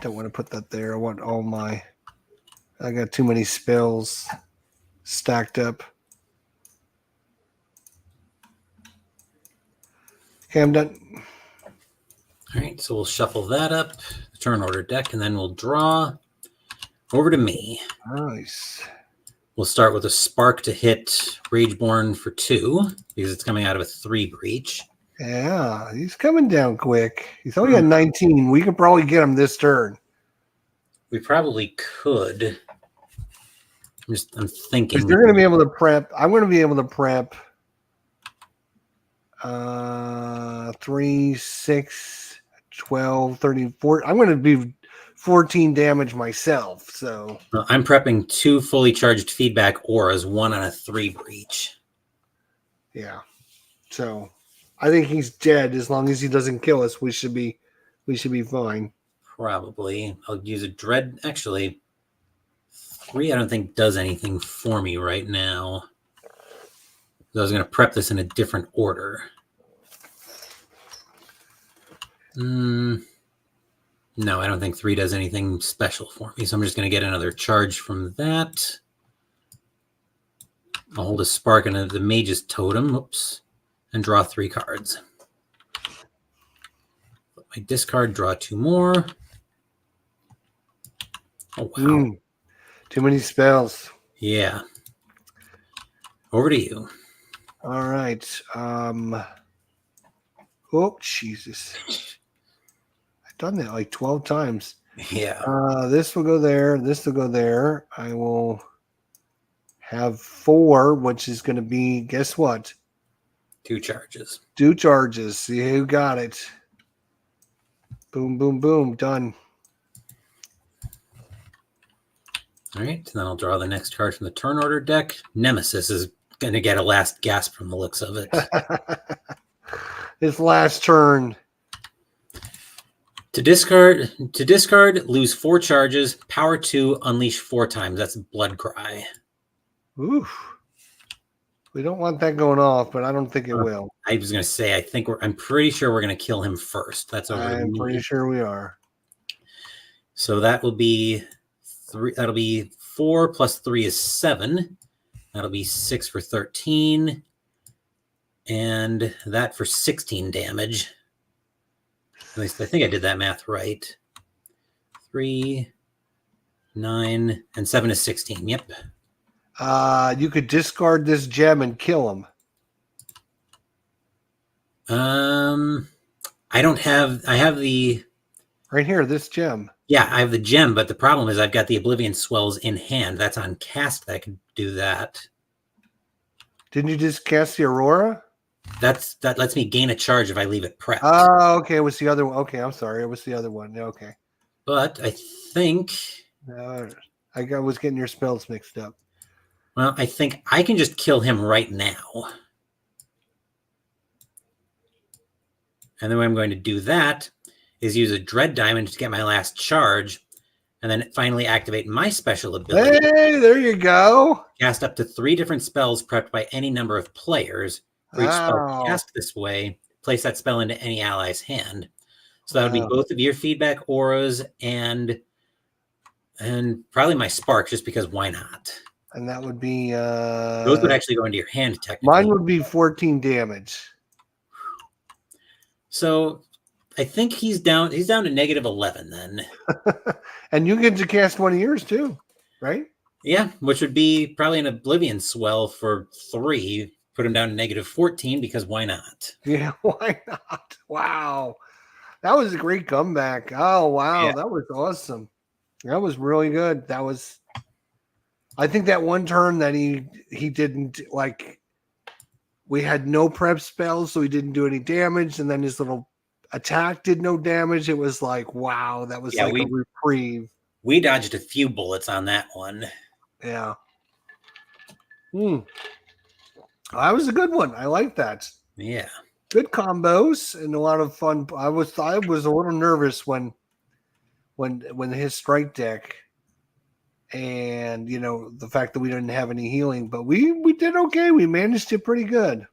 don't want to put that there. I want all my... I got too many spells stacked up. Okay, I'm done. All right, so we'll shuffle that up, turn order deck, and then we'll draw over to me. Nice. We'll start with a spark to hit Rageborn for 2 because it's coming out of a 3 breach. Yeah, he's coming down quick. He's only at 19. We could probably get him this turn. We probably could. I'm thinking. Because they're going to be able to prep. I'm going to be able to prep 3, 6, 12, 34. I'm going to be 14 damage myself. So I'm prepping 2 fully charged feedback auras, 1 on a 3 breach. Yeah. So I think he's dead. As long as he doesn't kill us, we should be fine. Probably. I'll use a dread. Actually, 3 I don't think does anything for me right now. So I was going to prep this in a different order. No, I don't think 3 does anything special for me. So I'm just going to get another charge from that. I'll hold a spark and the mage's totem. Oops. And draw 3 cards. Put my discard, draw 2 more. Oh, wow. Too many spells. Yeah. Over to you. All right. Oh, Jesus. I've done that like 12 times. Yeah. This will go there. This will go there. I will have 4, which is going to be, guess what? 2 charges. 2 charges. See who got it. Boom, boom, boom. Done. All right. Then I'll draw the next card from the turn order deck. Nemesis is going to get a last gasp from the looks of it. His last turn. To discard, lose 4 charges, power 2, unleash 4 times. That's Blood Cry. Oof. We don't want that going off, but I don't think it will. I was going to say, I'm pretty sure we're going to kill him first. That's over. I'm pretty sure we are. So that will be 3. That'll be 4 plus 3 is 7. That'll be 6 for 13. And that for 16 damage. At least I think I did that math right. 3, 9, and 7 is 16. Yep. You could discard this gem and kill him. I don't have. I have the. Right here, this gem. Yeah, I have the gem, but the problem is I've got the Oblivion Swells in hand. That's on cast that I can do that. Didn't you just cast the Aurora? That lets me gain a charge if I leave it prepped. Oh, okay. It was the other one. Okay, I'm sorry. It was the other one. Okay. But I think. I was getting your spells mixed up. Well, I think I can just kill him right now. And the way I'm going to do that is use a Dread Diamond to get my last charge, and then finally activate my special ability. Hey, there you go. Cast up to 3 different spells prepped by any number of players. For each spell cast this way, place that spell into any ally's hand. So that would be both of your feedback auras and probably my spark, just because why not? And that would be those would actually go into your hand technically. Mine would be 14 damage. So I think he's down to -11 then. And you get to cast one of yours too, right? Yeah, which would be probably an Oblivion Swell for 3. Put him down to -14 because why not? Yeah, why not? Wow. That was a great comeback. Oh, wow. Yeah. That was awesome. That was really good. I think that one turn that he didn't, like, we had no prep spells, so he didn't do any damage, and then his little attack did no damage. It was like, wow, that was a reprieve. We dodged a few bullets on that one. Yeah. That was a good one. I like that. Yeah. Good combos and a lot of fun. I was a little nervous when his strike deck, and the fact that we didn't have any healing, but we did okay. We managed it pretty good.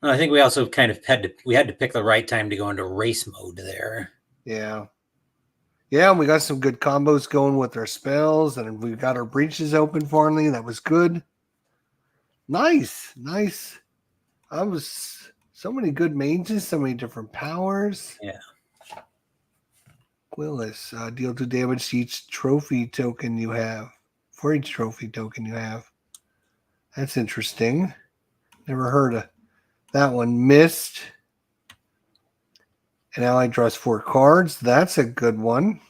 Well, I think we also kind of had to pick the right time to go into race mode there. Yeah. Yeah, we got some good combos going with our spells, and we got our breaches open finally. That was good. Nice. I was so many good mages, so many different powers. Yeah. Willis, deal 2 damage to each trophy token you have. For each trophy token you have. That's interesting. Never heard of that one. Missed. An ally draws 4 cards. That's a good one.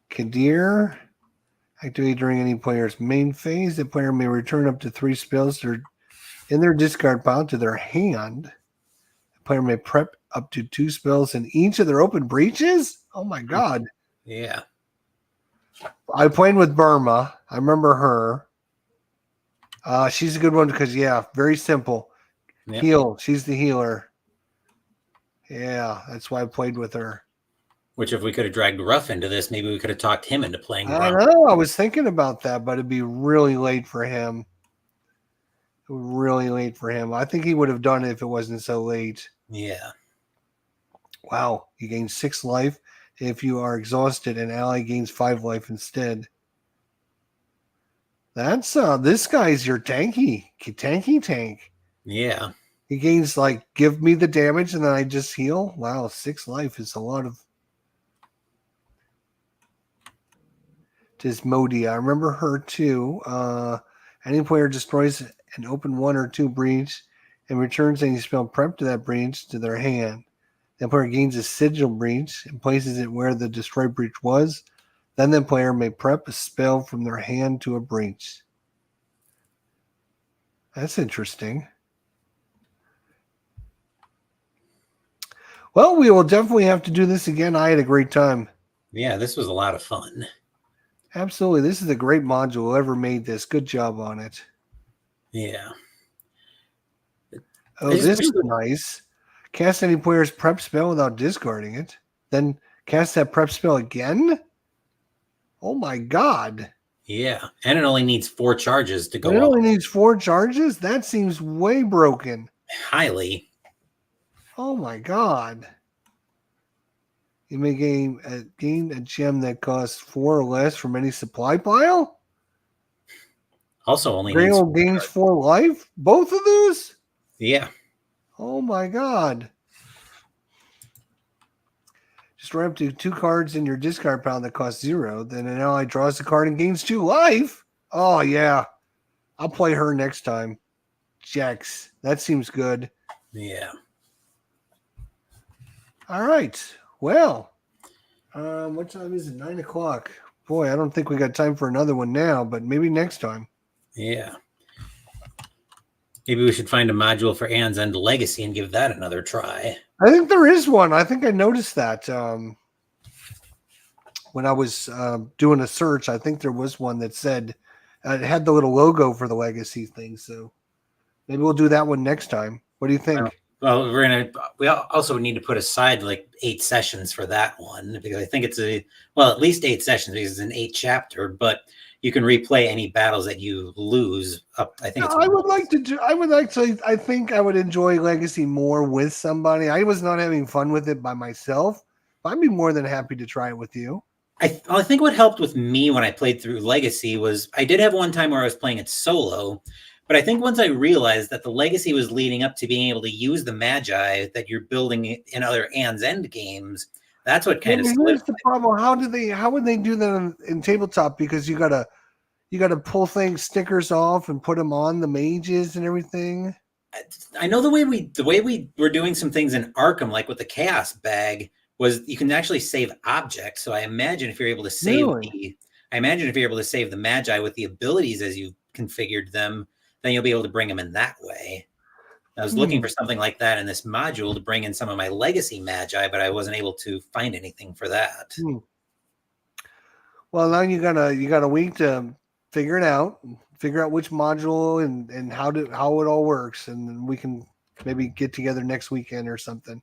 Kadir. Activate during any player's main phase. The player may return up to 3 spells in their discard pile to their hand. The player may prep up to 2 spells in each of their open breaches. Oh my god. Yeah. I played with Burma. I remember her. She's a good one because, yeah, very simple. Yep. Heal. She's the healer. Yeah, that's why I played with her. Which, if we could have dragged Ruff into this, maybe we could have talked him into playing Ruff. I know. I was thinking about that, but it'd be really late for him. Really late for him. I think he would have done it if it wasn't so late. Yeah. Wow. You gain 6 life. If you are exhausted, an ally gains 5 life instead. That's this guy's your tanky tank. Yeah. He gains like give me the damage and then I just heal. Wow, 6 life is a lot of. Dismodia, I remember her too. Any player destroys an open 1 or 2 breach and returns any spell prep to that breach to their hand. The player gains a sigil breach and places it where the destroyed breach was. Then the player may prep a spell from their hand to a breach. That's interesting. Well, we will definitely have to do this again. I had a great time. Yeah, this was a lot of fun. Absolutely. This is a great module. Whoever made this, good job on it. Yeah. Oh, this is nice. Cast any player's prep spell without discarding it. Then cast that prep spell again? Oh my god. Yeah. And it only needs 4 charges to go It only needs 4 charges? That seems way broken. Highly. Oh my god. You may gain a gem that costs 4 or less from any supply pile? Also only gains 4 life? Both of those? Yeah. Oh my god. Just draw up to 2 cards in your discard pile that cost 0. Then an ally draws a card and gains 2 life. Oh yeah. I'll play her next time. Jax. That seems good. Yeah. All right. Well, what time is it? 9 o'clock. Boy, I don't think we got time for another one now, but maybe next time. Yeah. Maybe we should find a module for Anne's End Legacy and give that another try. I think there is one. I think I noticed that when I was doing a search. I think there was one that said it had the little logo for the Legacy thing. So maybe we'll do that one next time. What do you think? Well, we also need to put aside like 8 sessions for that one because I think it's at least 8 sessions because it's an 8 chapter, but you can replay any battles that you lose up. I think I think I would enjoy Legacy more with somebody. I was not having fun with it by myself. I'd be more than happy to try it with you. I think what helped with me when I played through Legacy was I did have one time where I was playing it solo. But I think once I realized that the Legacy was leading up to being able to use the Magi that you're building in other Anne's End games, that's what kind of here's the problem. How would they do that in tabletop? Because you gotta pull stickers off and put them on the mages and everything. I know the way we were doing some things in Arkham, like with the Chaos Bag, was you can actually save objects. So I imagine if you're able to save the Magi with the abilities as you configured them, then you'll be able to bring them in that way. I was looking for something like that in this module to bring in some of my Legacy Magi, but I wasn't able to find anything for that. Well, now you got a week to figure it out, figure out which module and how it all works, and then we can maybe get together next weekend or something.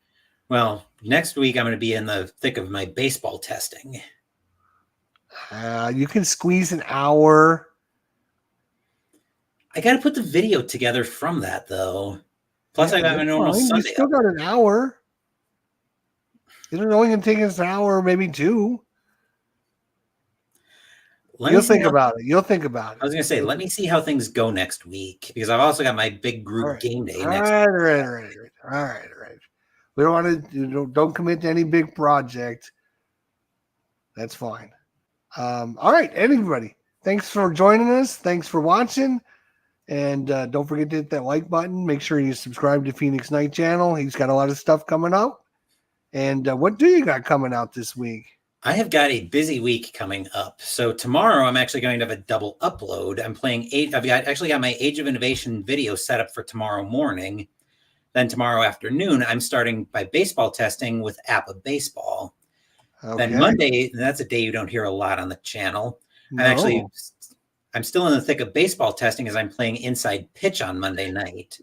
Well, next week I'm going to be in the thick of my baseball testing. You can squeeze an hour. I got to put the video together from that, though. Plus, I got a normal Sunday. You still got an hour. It's only going to take us an hour, maybe 2. You'll think about it. I was going to say, let me see how things go next week, because I've also got my big group game day next week. All right. We don't want to don't commit to any big project. That's fine. All right, everybody. thanks for joining us. Thanks for watching. And don't forget to hit that like button. Make sure you subscribe to PhoenixKnight channel. He's got a lot of stuff coming out. And what do you got coming out this week? I have got a busy week coming up. So tomorrow I'm actually going to have a double upload. I'm playing actually got my Age of Innovation video set up for tomorrow morning. Then tomorrow afternoon, I'm starting by baseball testing with APA Baseball. Okay. Then Monday, that's a day you don't hear a lot on the channel. No. I'm still in the thick of baseball testing as I'm playing Inside Pitch on Monday night.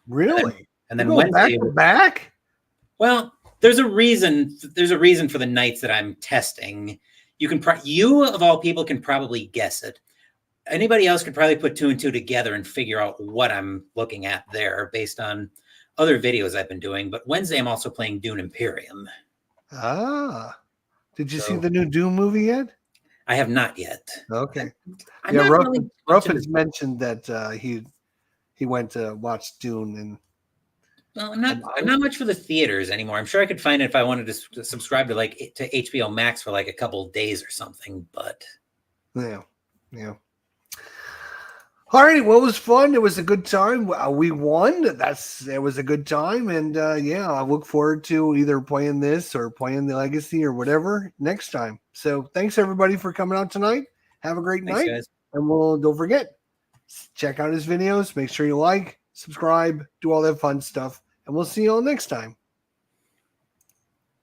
Really? And then Wednesday, back? Well, there's a reason. There's a reason for the nights that I'm testing. You of all people can probably guess it. Anybody else could probably put 2 and 2 together and figure out what I'm looking at there based on other videos I've been doing. But Wednesday, I'm also playing Dune Imperium. Ah. Did you see the new Dune movie yet? I have not yet. Okay. Ruff has mentioned that he went to watch Dune, and well, I'm not much for the theaters anymore. I'm sure I could find it if I wanted to subscribe to HBO Max for like a couple of days or something. But yeah. All right, well, it was fun. It was a good time. We won. It was a good time, and yeah, I look forward to either playing this or playing the Legacy or whatever next time. So, thanks everybody for coming out tonight. Have a great night, guys. And don't forget, check out his videos. Make sure you like, subscribe, do all that fun stuff, and we'll see you all next time.